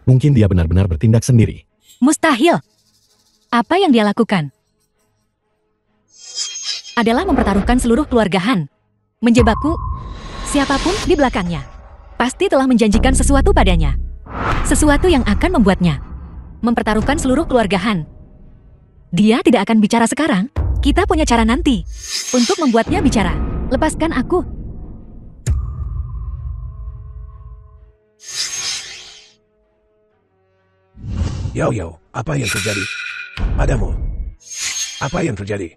Mungkin dia benar-benar bertindak sendiri. Mustahil. Apa yang dia lakukan? Adalah mempertaruhkan seluruh keluarga Han. Menjebakku, siapapun di belakangnya. Pasti telah menjanjikan sesuatu padanya. Sesuatu yang akan membuatnya mempertaruhkan seluruh keluarga Han. Dia tidak akan bicara sekarang. Kita punya cara nanti untuk membuatnya bicara. Lepaskan aku. Yo, apa yang terjadi? Padamu. Apa yang terjadi?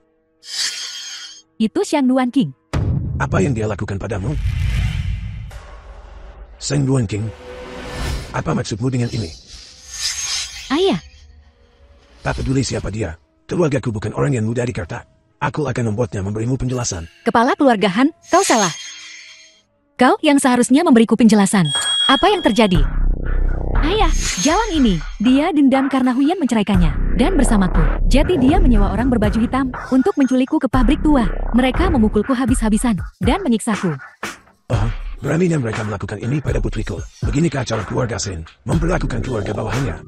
Itu Xiang Nuanqing. Apa yang dia lakukan padamu? Xiang Nuanqing, apa maksudmu dengan ini? Ayah. Tak peduli siapa dia. Keluargaku bukan orang yang mudah dikerta. Aku akan membuatnya memberimu penjelasan. Kepala keluarga Han, kau salah. Kau yang seharusnya memberiku penjelasan. Apa yang terjadi? Ayah, jalan ini. Dia dendam karena Huyan menceraikannya. Dan bersamaku. Jadi dia menyewa orang berbaju hitam untuk menculikku ke pabrik tua. Mereka memukulku habis-habisan dan menyiksaku. Oh, beraninya mereka melakukan ini pada putriku. Beginikah cara keluarga Sin memperlakukan keluarga bawahannya?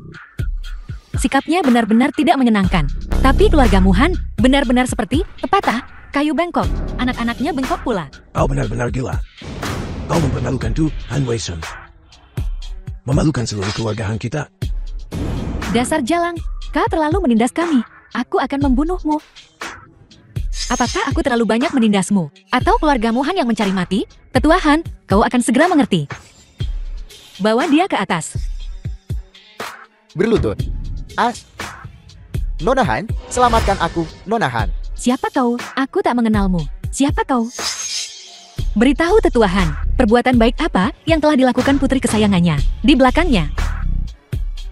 Sikapnya benar-benar tidak menyenangkan. Tapi keluarga Han benar-benar seperti pepatah, kayu bengkok. Anak-anaknya bengkok pula. Kau benar-benar gila. Kau mempermalukan Tu Han Weishen. Memalukan seluruh keluarga Han kita. Dasar jalang, kau terlalu menindas kami. Aku akan membunuhmu. Apakah aku terlalu banyak menindasmu? Atau keluargamu Han yang mencari mati? Tetua Han, kau akan segera mengerti. Bawa dia ke atas. Berlutut. Nona Han, selamatkan aku, Nona Han. Siapa kau? Aku tak mengenalmu. Siapa kau? Beritahu Tetua Han, perbuatan baik apa yang telah dilakukan putri kesayangannya di belakangnya.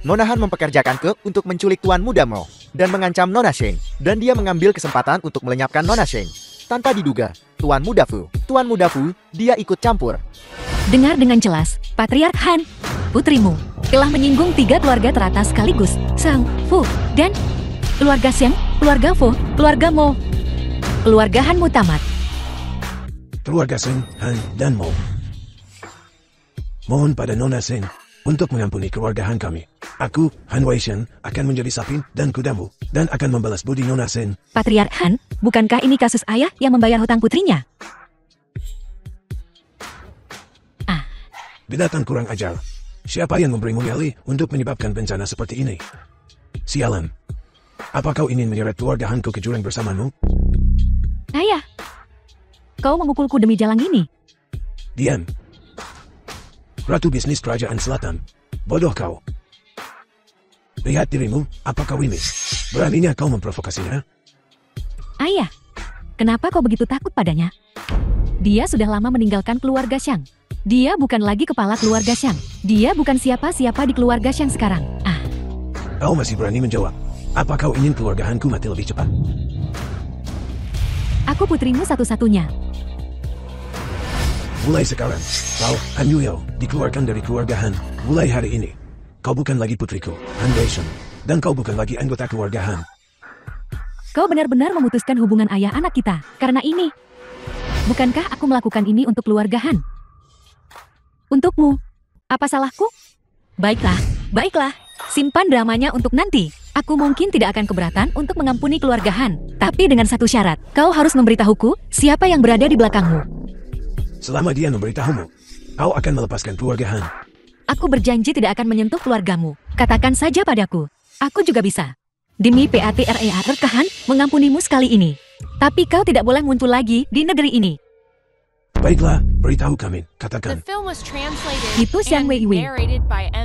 Nona Han mempekerjakanku untuk menculik Tuan Muda Mo dan mengancam Nona Sheng. Dan dia mengambil kesempatan untuk melenyapkan Nona Sheng. Tanpa diduga, Tuan Muda Fu, dia ikut campur. Dengar dengan jelas, Patriark Han, putrimu telah menyinggung 3 keluarga teratas sekaligus, Sang, Fu, dan keluarga Sheng, keluarga Fu, keluarga Mo. Keluarga Hanmu tamat. Keluarga Sheng, Han, dan Mo. Mohon pada Nona Sheng untuk mengampuni keluarga Han kami. Aku, Han Weishen, akan menjadi sapin dan kudamu, dan akan membalas budi Nona Sheng. Patriark Han, bukankah ini kasus ayah yang membayar hutang putrinya? Binatang kurang ajar. Siapa yang memberimu nyali untuk menyebabkan bencana seperti ini? Sialan. Apa kau ingin menyeret keluarga Hanku ke jurang bersamamu? Ayah, kau memukulku demi jalang ini. Diam. Ratu bisnis kerajaan selatan. Bodoh kau. Lihat dirimu, apa kau ini? Beraninya kau memprovokasinya? Ayah, kenapa kau begitu takut padanya? Dia sudah lama meninggalkan keluarga Xiang. Dia bukan lagi kepala keluarga Xiang. Dia bukan siapa-siapa di keluarga Xiang sekarang. Kau masih berani menjawab. Apa kau ingin keluarga Hanku mati lebih cepat? Aku putrimu satu-satunya. Mulai sekarang, kau, Han Yuyo, dikeluarkan dari keluarga Han. Mulai hari ini, kau bukan lagi putriku, Han Weishen. Dan kau bukan lagi anggota keluarga Han. Kau benar-benar memutuskan hubungan ayah anak kita. Karena ini. Bukankah aku melakukan ini untuk keluarga Han? Untukmu. Apa salahku? Baiklah, baiklah. Simpan dramanya untuk nanti. Aku mungkin tidak akan keberatan untuk mengampuni keluarga Han. Tapi dengan satu syarat. Kau harus memberitahuku siapa yang berada di belakangmu. Selama dia memberitahumu, kau akan melepaskan keluarga Han. Aku berjanji tidak akan menyentuh keluargamu. Katakan saja padaku. Aku juga bisa. Demi PATREA Rekahan mengampunimu sekali ini. Tapi kau tidak boleh muncul lagi di negeri ini. Baiklah, Beritahu kami, katakan. Itu Xiang Weiwei.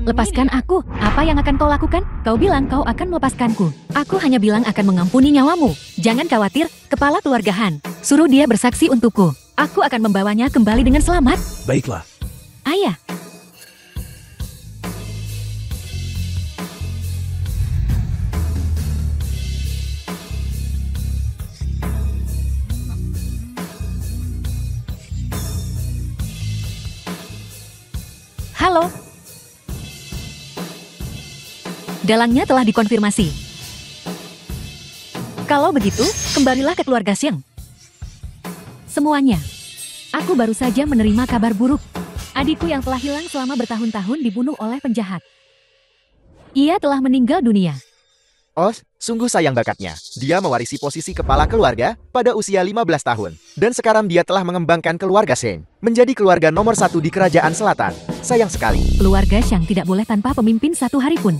Lepaskan aku. Apa yang akan kau lakukan? Kau bilang kau akan melepaskanku. Aku hanya bilang akan mengampuni nyawamu. Jangan khawatir, kepala keluarga Han. Suruh dia bersaksi untukku. Aku akan membawanya kembali dengan selamat. Baiklah. Ayah. Halo. Dalangnya telah dikonfirmasi. Kalau begitu, kembalilah ke keluarga Xiang. Semuanya. Aku baru saja menerima kabar buruk. Adikku yang telah hilang selama bertahun-tahun dibunuh oleh penjahat. Ia telah meninggal dunia. Oh, sungguh sayang bakatnya. Dia mewarisi posisi kepala keluarga pada usia 15 tahun. Dan sekarang dia telah mengembangkan keluarga Xiang menjadi keluarga nomor 1 di kerajaan selatan. Sayang sekali. Keluarga Xiang tidak boleh tanpa pemimpin satu hari pun.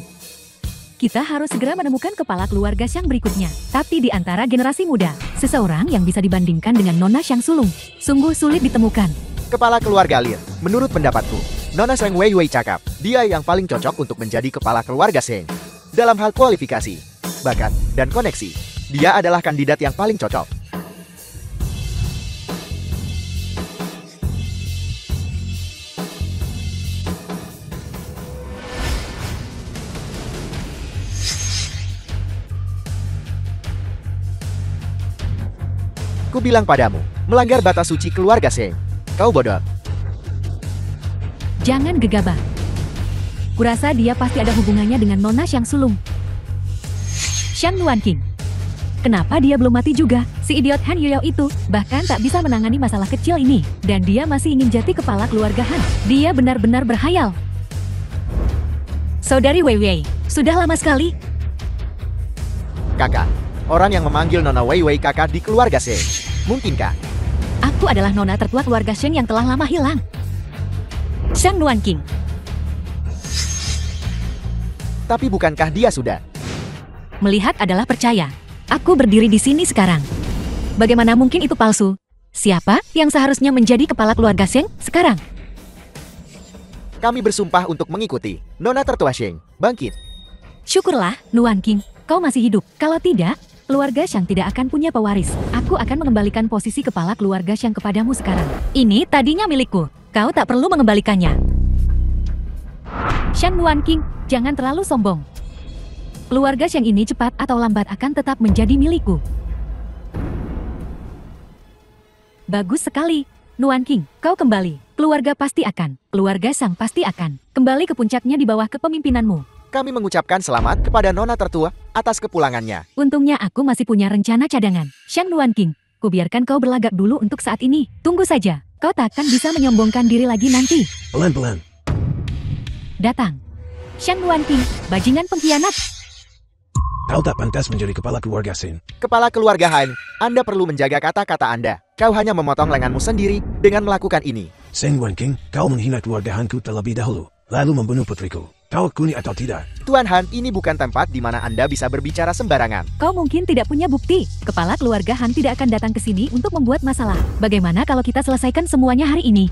Kita harus segera menemukan kepala keluarga Xiang berikutnya. Tapi di antara generasi muda, seseorang yang bisa dibandingkan dengan Nona Xiang Sulung sungguh sulit ditemukan. Kepala keluarga Lin, menurut pendapatku, Nona Xiang Weiwei cakap. Dia yang paling cocok untuk menjadi kepala keluarga Xiang. Dalam hal kualifikasi, bakat, dan koneksi, dia adalah kandidat yang paling cocok. Ku bilang padamu, melanggar batas suci keluarga Xiang. Kau bodoh. Jangan gegabah. Kurasa dia pasti ada hubungannya dengan Nona Xiang Sulung. Xiang Nuanqing. Kenapa dia belum mati juga? Si idiot Han Youyao itu bahkan tak bisa menangani masalah kecil ini. Dan dia masih ingin jadi kepala keluarga Han. Dia benar-benar berhayal. Saudari Weiwei, sudah lama sekali. Kakak, orang yang memanggil Nona Weiwei kakak di keluarga Xiang. Mungkinkah? Aku adalah nona tertua keluarga Xiang yang telah lama hilang. Xiang Nuanqing. Tapi bukankah dia sudah? Melihat adalah percaya. Aku berdiri di sini sekarang. Bagaimana mungkin itu palsu? Siapa yang seharusnya menjadi kepala keluarga Xiang sekarang? Kami bersumpah untuk mengikuti Nona tertua Xiang. Bangkit. Syukurlah, Nuanqing, kau masih hidup. Kalau tidak, keluarga Xiang tidak akan punya pewaris. Aku akan mengembalikan posisi kepala keluarga Xiang kepadamu sekarang. Ini tadinya milikku. Kau tak perlu mengembalikannya. Xiang Nuanqing, jangan terlalu sombong. Keluarga Xiang ini cepat atau lambat akan tetap menjadi milikku. Bagus sekali, Nuanqing, kau kembali. Keluarga Xiang pasti akan kembali ke puncaknya di bawah kepemimpinanmu. Kami mengucapkan selamat kepada Nona tertua atas kepulangannya. Untungnya aku masih punya rencana cadangan. Xiang Nuanqing, kubiarkan kau berlagak dulu untuk saat ini. Tunggu saja, kau tak akan bisa menyombongkan diri lagi nanti. Pelan-pelan. Datang. Xiang Nuanqing, bajingan pengkhianat. Kau tak pantas menjadi kepala keluarga Xiang. Kepala keluarga Han, Anda perlu menjaga kata-kata Anda. Kau hanya memotong lenganmu sendiri dengan melakukan ini. Xiang Nuanqing, kau menghina keluarga Hanku terlebih dahulu, lalu membunuh putriku. Kau akuni atau tidak? Tuan Han, ini bukan tempat di mana Anda bisa berbicara sembarangan. Kau mungkin tidak punya bukti. Kepala keluarga Han tidak akan datang ke sini untuk membuat masalah. Bagaimana kalau kita selesaikan semuanya hari ini?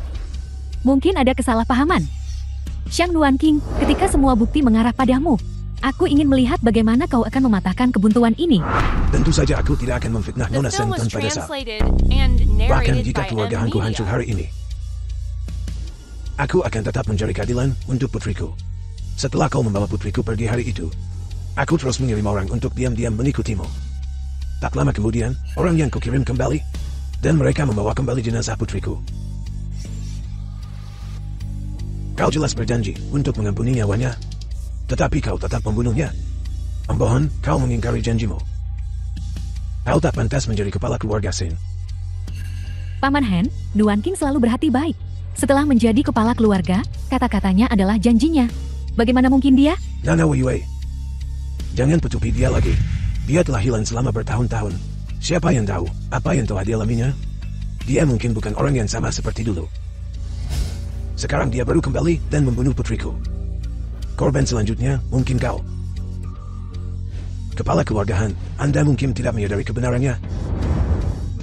Mungkin ada kesalahpahaman. Xiang Nuanqing, ketika semua bukti mengarah padamu, aku ingin melihat bagaimana kau akan mematahkan kebuntuan ini. Tentu saja aku tidak akan memfitnah Nona Xiang tanpa dasar. Bahkan jika keluarga Hanku hancur hari ini, aku akan tetap mencari keadilan untuk putriku. Setelah kau membawa putriku pergi hari itu, aku terus mengirim orang untuk diam-diam mengikutimu. Tak lama kemudian, orang yang kukirim kembali, dan mereka membawa kembali jenazah putriku. Kau jelas berjanji untuk mengampuni nyawanya, tetapi kau tetap membunuhnya. Ambohon, kau mengingkari janjimu. Kau tak pantas menjadi kepala keluarga Xiang. Paman Han, Nuanqing selalu berhati baik. Setelah menjadi kepala keluarga, kata-katanya adalah janjinya. Bagaimana mungkin dia? Nona Weiwei, jangan tutupi dia lagi. Dia telah hilang selama bertahun-tahun. Siapa yang tahu apa yang telah dialaminya? Dia mungkin bukan orang yang sama seperti dulu. Sekarang dia baru kembali dan membunuh putriku. Korban selanjutnya mungkin kau. Kepala keluarga Han, Anda mungkin tidak menyadari kebenarannya.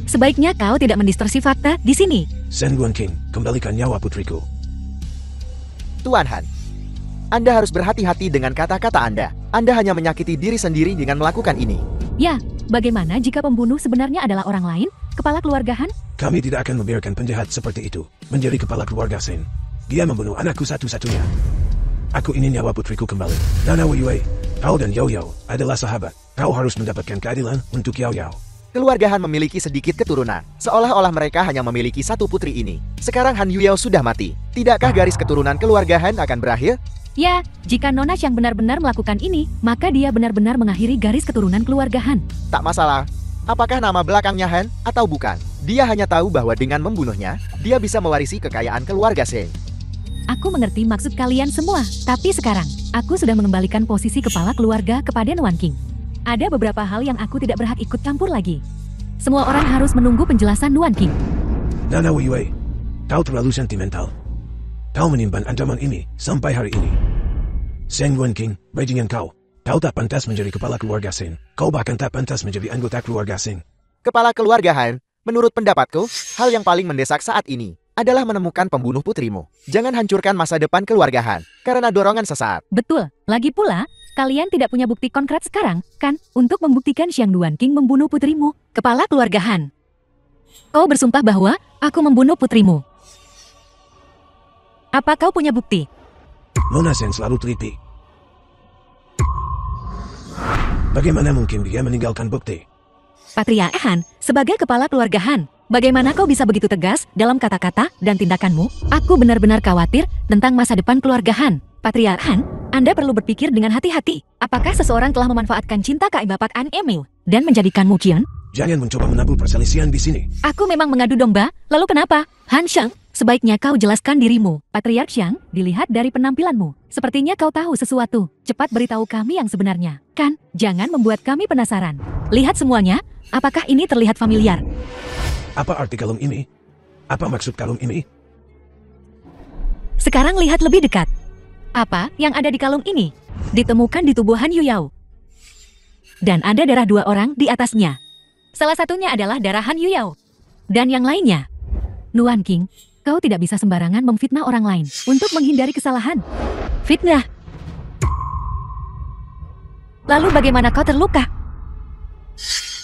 Sebaiknya kau tidak mendistorsi fakta di sini. Shen Guanqing, kembalikan nyawa putriku. Tuan Han, Anda harus berhati-hati dengan kata-kata Anda. Anda hanya menyakiti diri sendiri dengan melakukan ini. Ya, bagaimana jika pembunuh sebenarnya adalah orang lain? Kepala keluarga Han? Kami tidak akan membiarkan penjahat seperti itu menjadi kepala keluarga Shen. Dia membunuh anakku satu-satunya. Aku ingin nyawa putriku kembali. Nana Wei, kau dan Yao Yao adalah sahabat. Kau harus mendapatkan keadilan untuk Yao Yao. Keluarga Han memiliki sedikit keturunan, seolah-olah mereka hanya memiliki satu putri ini. Sekarang Han Yuyao sudah mati. Tidakkah garis keturunan keluarga Han akan berakhir? Ya, jika Nona Xiang benar-benar melakukan ini, maka dia benar-benar mengakhiri garis keturunan keluarga Han. Tak masalah. Apakah nama belakangnya Han atau bukan? Dia hanya tahu bahwa dengan membunuhnya, dia bisa mewarisi kekayaan keluarga Shen. Aku mengerti maksud kalian semua, tapi sekarang, aku sudah mengembalikan posisi kepala keluarga kepada Nuan King. Ada beberapa hal yang aku tidak berhak ikut campur lagi. Semua orang harus menunggu penjelasan Nuan King. Nana Wei, kau terlalu sentimental. Kau menyimpan ancaman ini sampai hari ini. Shen Guanqing, bajingan kau. Kau tak pantas menjadi kepala keluarga Shen. Kau bahkan tak pantas menjadi anggota keluarga Shen. Kepala keluarga Han, menurut pendapatku, hal yang paling mendesak saat ini adalah menemukan pembunuh putrimu. Jangan hancurkan masa depan keluarga Han karena dorongan sesaat. Betul, lagi pula, kalian tidak punya bukti konkret sekarang, kan? Untuk membuktikan Xiang Duanqing membunuh putrimu, kepala keluarga Han. Kau bersumpah bahwa aku membunuh putrimu. Apa kau punya bukti? Nona Shen selalu teliti. Bagaimana mungkin dia meninggalkan bukti? Patriark Han, sebagai kepala keluarga Han, bagaimana kau bisa begitu tegas dalam kata-kata dan tindakanmu? Aku benar-benar khawatir tentang masa depan keluarga Han. Patriark Han, Anda perlu berpikir dengan hati-hati. Apakah seseorang telah memanfaatkan cinta Kak Bapak An Emil dan menjadikanmu kian? Jangan mencoba menabuh perselisihan di sini. Aku memang mengadu domba, lalu kenapa? Han Xiang, sebaiknya kau jelaskan dirimu. Patriark Xiang, dilihat dari penampilanmu, sepertinya kau tahu sesuatu. Cepat beritahu kami yang sebenarnya. Kan, jangan membuat kami penasaran. Lihat semuanya, apakah ini terlihat familiar? Apa arti kalung ini? Apa maksud kalung ini? Sekarang lihat lebih dekat. Apa yang ada di kalung ini? Ditemukan di tubuh Han Yuyao. Dan ada darah dua orang di atasnya. Salah satunya adalah darah Han Yuyao. Dan yang lainnya. Nuan King, kau tidak bisa sembarangan memfitnah orang lain untuk menghindari kesalahan. Fitnah. Lalu bagaimana kau terluka?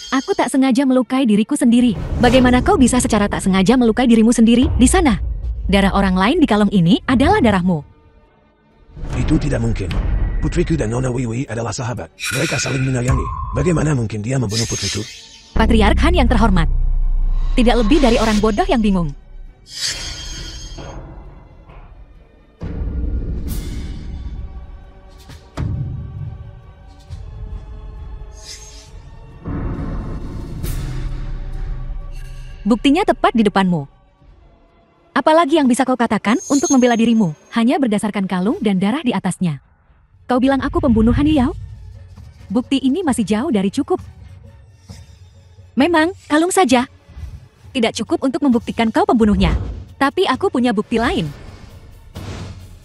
Aku tak sengaja melukai diriku sendiri. Bagaimana kau bisa secara tak sengaja melukai dirimu sendiri di sana? Darah orang lain di kalung ini adalah darahmu. Itu tidak mungkin. Putriku dan Nona Wei adalah sahabat. Mereka saling menyayangi. Bagaimana mungkin dia membunuh putriku? Patriark Han yang terhormat. Tidak lebih dari orang bodoh yang bingung. Buktinya tepat di depanmu. Apalagi yang bisa kau katakan untuk membela dirimu? Hanya berdasarkan kalung dan darah di atasnya. Kau bilang aku pembunuh Han Yuyao? Bukti ini masih jauh dari cukup. Memang, kalung saja tidak cukup untuk membuktikan kau pembunuhnya. Tapi aku punya bukti lain.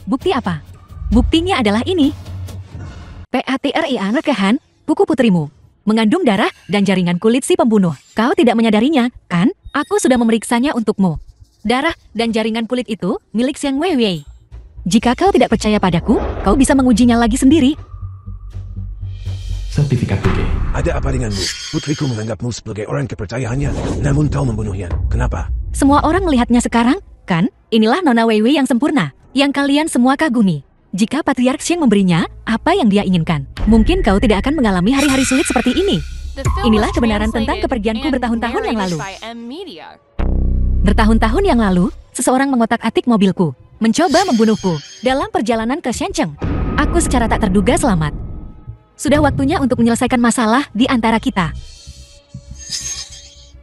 Bukti apa? Buktinya adalah ini. PATRIA rekahan, buku putrimu. Mengandung darah dan jaringan kulit si pembunuh. Kau tidak menyadarinya, kan? Aku sudah memeriksanya untukmu. Darah dan jaringan kulit itu milik Xiang Wei. Jika kau tidak percaya padaku, kau bisa mengujinya lagi sendiri. Sertifikat PG. Ada apa denganmu? Putriku menganggapmu sebagai orang kepercayaannya, namun kau membunuhnya. Kenapa? Semua orang melihatnya sekarang, kan? Inilah Nona Wei yang sempurna, yang kalian semua kagumi. Jika Patriark Xiang memberinya apa yang dia inginkan, mungkin kau tidak akan mengalami hari-hari sulit seperti ini. Inilah kebenaran tentang kepergianku bertahun-tahun yang lalu. Bertahun-tahun yang lalu, seseorang mengotak-atik mobilku, mencoba membunuhku dalam perjalanan ke Shenzhen. Aku secara tak terduga selamat. Sudah waktunya untuk menyelesaikan masalah di antara kita.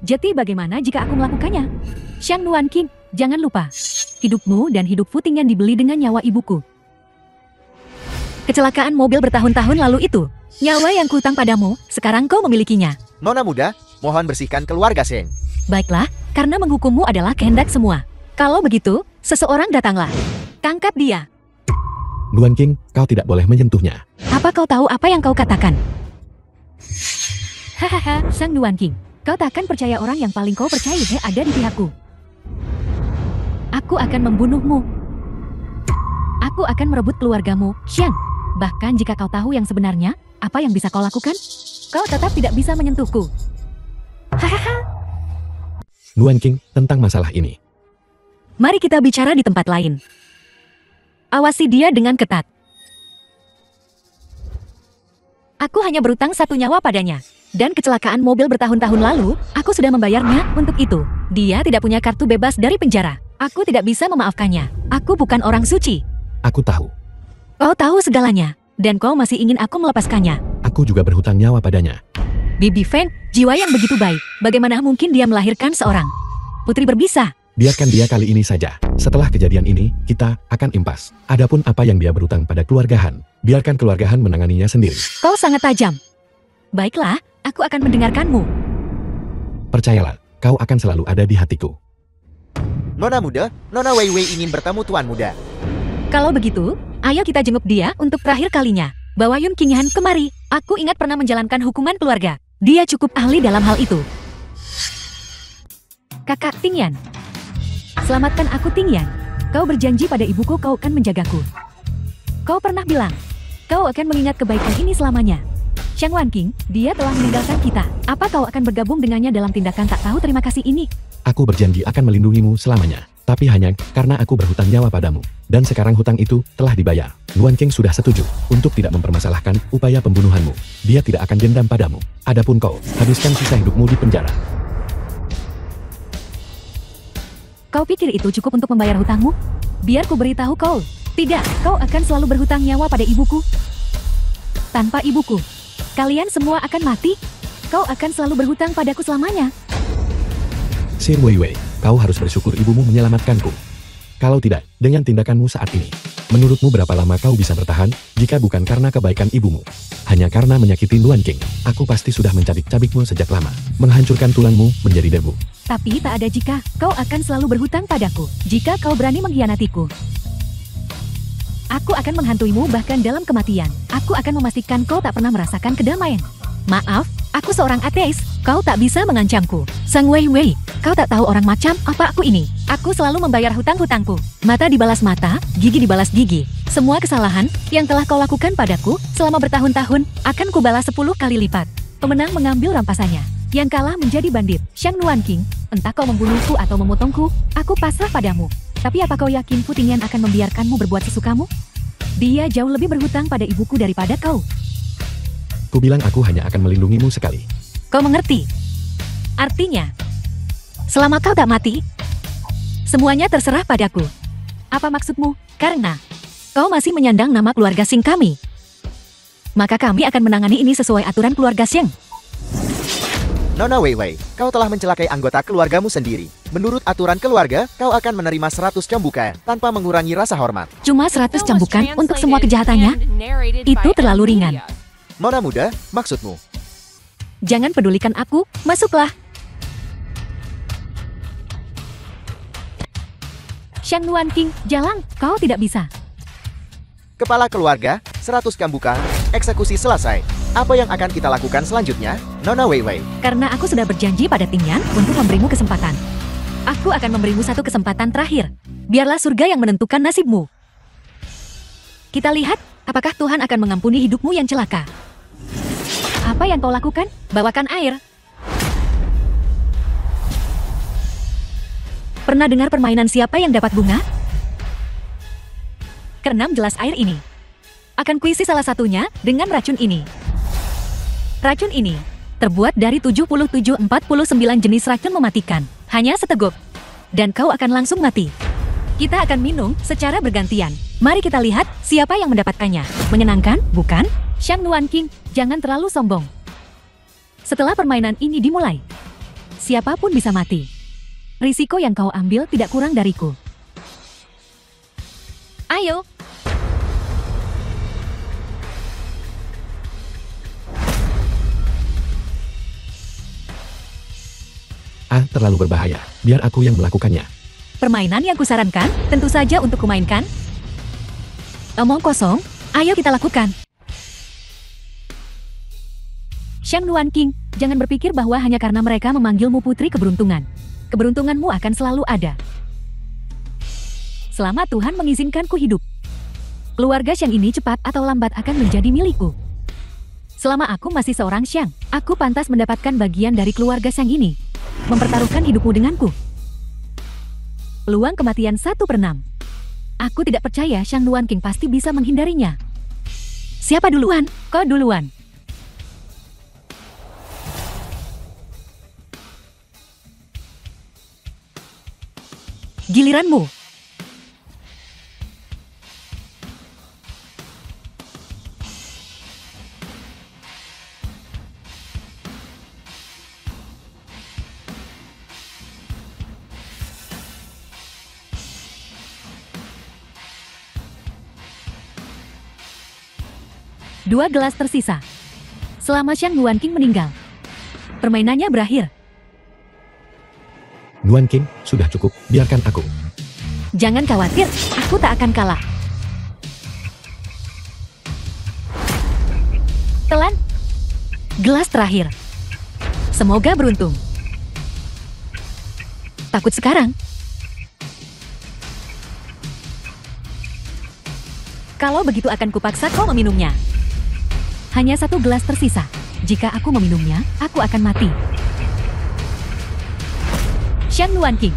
Jadi bagaimana jika aku melakukannya? Xiang Nuan King, jangan lupa. Hidupmu dan hidup Fu Tingyan dibeli dengan nyawa ibuku. Kecelakaan mobil bertahun-tahun lalu itu. Nyawa yang kuutang padamu, sekarang kau memilikinya. Nona muda, mohon bersihkan keluarga Shen. Baiklah, karena menghukummu adalah kehendak semua. Kalau begitu, seseorang datanglah. Tangkap dia. Nuan King, kau tidak boleh menyentuhnya. Apa kau tahu apa yang kau katakan? Hahaha, Sang Nuan King. Kau takkan percaya orang yang paling kau percaya ada di pihakku. Aku akan membunuhmu. Aku akan merebut keluargamu, Xiang. Bahkan jika kau tahu yang sebenarnya, apa yang bisa kau lakukan? Kau tetap tidak bisa menyentuhku. Hahaha. Nuan King, tentang masalah ini. Mari kita bicara di tempat lain. Awasi dia dengan ketat. Aku hanya berutang 1 nyawa padanya. Dan kecelakaan mobil bertahun-tahun lalu, aku sudah membayarnya untuk itu. Dia tidak punya kartu bebas dari penjara. Aku tidak bisa memaafkannya. Aku bukan orang suci. Aku tahu. Kau tahu segalanya. Dan kau masih ingin aku melepaskannya. Aku juga berhutang nyawa padanya. Bibi Feng, jiwa yang begitu baik. Bagaimana mungkin dia melahirkan seorang putri berbisa? Biarkan dia kali ini saja. Setelah kejadian ini, kita akan impas. Adapun apa yang dia berutang pada keluarga Han, biarkan keluarga Han menanganinya sendiri. Kau sangat tajam. Baiklah, aku akan mendengarkanmu. Percayalah, kau akan selalu ada di hatiku. Nona muda, Nona Wei Wei ingin bertemu Tuan muda. Kalau begitu, ayo kita jenguk dia untuk terakhir kalinya. Bawa Yun King Han kemari. Aku ingat pernah menjalankan hukuman keluarga. Dia cukup ahli dalam hal itu. Kakak Ting Yan. Selamatkan aku Ting Yan. Kau berjanji pada ibuku kau akan menjagaku. Kau pernah bilang, kau akan mengingat kebaikan ini selamanya. Xiang Wanqing, dia telah meninggalkan kita. Apa kau akan bergabung dengannya dalam tindakan tak tahu terima kasih ini? Aku berjanji akan melindungimu selamanya. Tapi hanya karena aku berhutang nyawa padamu. Dan sekarang hutang itu telah dibayar. Nuan King sudah setuju untuk tidak mempermasalahkan upaya pembunuhanmu. Dia tidak akan dendam padamu. Adapun kau, habiskan sisa hidupmu di penjara. Kau pikir itu cukup untuk membayar hutangmu? Biar ku beritahu kau. Tidak, kau akan selalu berhutang nyawa pada ibuku. Tanpa ibuku, kalian semua akan mati. Kau akan selalu berhutang padaku selamanya. Sir Wei Wei, kau harus bersyukur ibumu menyelamatkanku. Kalau tidak, dengan tindakanmu saat ini, menurutmu berapa lama kau bisa bertahan, jika bukan karena kebaikan ibumu? Hanya karena menyakiti Nuan King, aku pasti sudah mencabik-cabikmu sejak lama, menghancurkan tulangmu menjadi debu. Tapi tak ada jika, kau akan selalu berhutang padaku. Jika kau berani mengkhianatiku, aku akan menghantuimu bahkan dalam kematian. Aku akan memastikan kau tak pernah merasakan kedamaian. Maaf, aku seorang ateis, kau tak bisa mengancamku. Sang Wei Wei, kau tak tahu orang macam apa aku ini. Aku selalu membayar hutang-hutangku. Mata dibalas mata, gigi dibalas gigi. Semua kesalahan yang telah kau lakukan padaku selama bertahun-tahun akan kubalas 10 kali lipat. Pemenang mengambil rampasannya. Yang kalah menjadi bandit. Xiang Nuan King, entah kau membunuhku atau memotongku, aku pasrah padamu. Tapi apa kau yakin Fu Tingyan akan membiarkanmu berbuat sesukamu? Dia jauh lebih berhutang pada ibuku daripada kau. Ku bilang aku hanya akan melindungimu sekali. Kau mengerti? Artinya, selama kau tak mati, semuanya terserah padaku. Apa maksudmu? Karena kau masih menyandang nama keluarga Xing kami. Maka kami akan menangani ini sesuai aturan keluarga Xing. Nona Wei Wei, kau telah mencelakai anggota keluargamu sendiri. Menurut aturan keluarga, kau akan menerima 100 cambukan tanpa mengurangi rasa hormat. Cuma 100 cambukan untuk semua kejahatannya? Itu terlalu ringan. Nona muda, maksudmu? Jangan pedulikan aku, masuklah. Xiang Nuan King, jalan, kau tidak bisa. Kepala keluarga, 100 cambukan, eksekusi selesai. Apa yang akan kita lakukan selanjutnya, Nona Wei Wei? Karena aku sudah berjanji pada Ting Yan untuk memberimu kesempatan. Aku akan memberimu satu kesempatan terakhir. Biarlah surga yang menentukan nasibmu. Kita lihat, apakah Tuhan akan mengampuni hidupmu yang celaka. Apa yang kau lakukan? Bawakan air. Pernah dengar permainan siapa yang dapat bunga? Keenam gelas air ini. Akan kuisi salah satunya dengan racun ini. Racun ini terbuat dari 77-49 jenis racun mematikan. Hanya seteguk. Dan kau akan langsung mati. Kita akan minum secara bergantian. Mari kita lihat siapa yang mendapatkannya. Menyenangkan, bukan? Xiang Nuan King, jangan terlalu sombong. Setelah permainan ini dimulai, siapapun bisa mati. Risiko yang kau ambil tidak kurang dariku. Ayo. Terlalu berbahaya. Biar aku yang melakukannya. Permainan yang kusarankan, tentu saja untuk kumainkan. Omong kosong, ayo kita lakukan. Xiang Nuan King, jangan berpikir bahwa hanya karena mereka memanggilmu putri keberuntungan. Keberuntunganmu akan selalu ada. selama Tuhan mengizinkanku hidup. Keluarga Xiang ini cepat atau lambat akan menjadi milikku. Selama aku masih seorang Xiang, aku pantas mendapatkan bagian dari keluarga Xiang ini. Mempertaruhkan hidupmu denganku. Peluang kematian 1/6. Aku tidak percaya Xiang Luan King pasti bisa menghindarinya. Siapa duluan? Kau duluan. Giliranmu. Dua gelas tersisa. Selama Xiang Luan King meninggal, permainannya berakhir. Luan King, sudah cukup, biarkan aku. Jangan khawatir, aku tak akan kalah. Telan. Gelas terakhir. Semoga beruntung. Takut sekarang? Kalau begitu akan kupaksa kau meminumnya. Hanya 1 gelas tersisa. Jika aku meminumnya, aku akan mati. Xiang Luan King,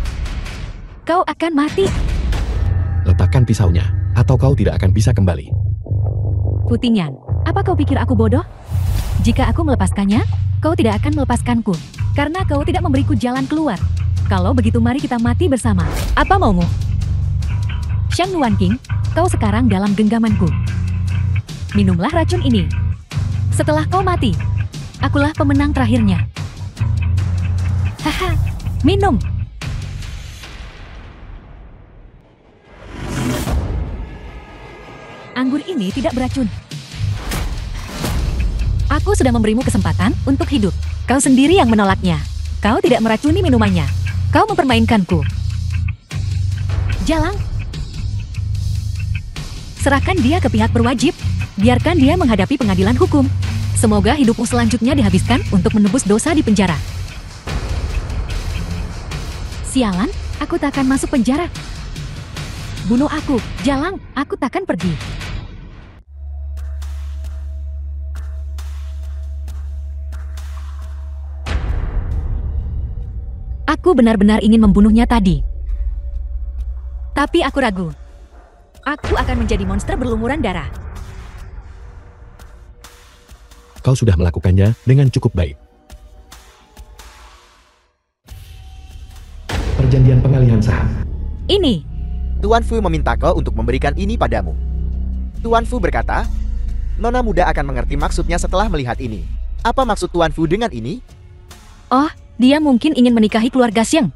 kau akan mati. Letakkan pisaunya, atau kau tidak akan bisa kembali. Putingan, apa kau pikir aku bodoh? Jika aku melepaskannya, kau tidak akan melepaskanku. Karena kau tidak memberiku jalan keluar. Kalau begitu mari kita mati bersama. Apa maumu? Xiang Luan King, kau sekarang dalam genggamanku. Minumlah racun ini. Setelah kau mati, akulah pemenang terakhirnya. Haha, minum. Anggur ini tidak beracun. Aku sudah memberimu kesempatan untuk hidup. Kau sendiri yang menolaknya. Kau tidak meracuni minumannya. Kau mempermainkanku. Jalang. Serahkan dia ke pihak berwajib. Biarkan dia menghadapi pengadilan hukum. Semoga hidupmu selanjutnya dihabiskan untuk menebus dosa di penjara. Sialan, aku takkan masuk penjara. Bunuh aku, Jalang, aku takkan pergi. Aku benar-benar ingin membunuhnya tadi. Tapi aku ragu. Aku akan menjadi monster berlumuran darah. Kau sudah melakukannya dengan cukup baik. Perjanjian pengalihan saham. Ini. Tuan Fu meminta kau untuk memberikan ini padamu. Tuan Fu berkata, Nona muda akan mengerti maksudnya setelah melihat ini. Apa maksud Tuan Fu dengan ini? Oh, dia mungkin ingin menikahi keluarga Xiang.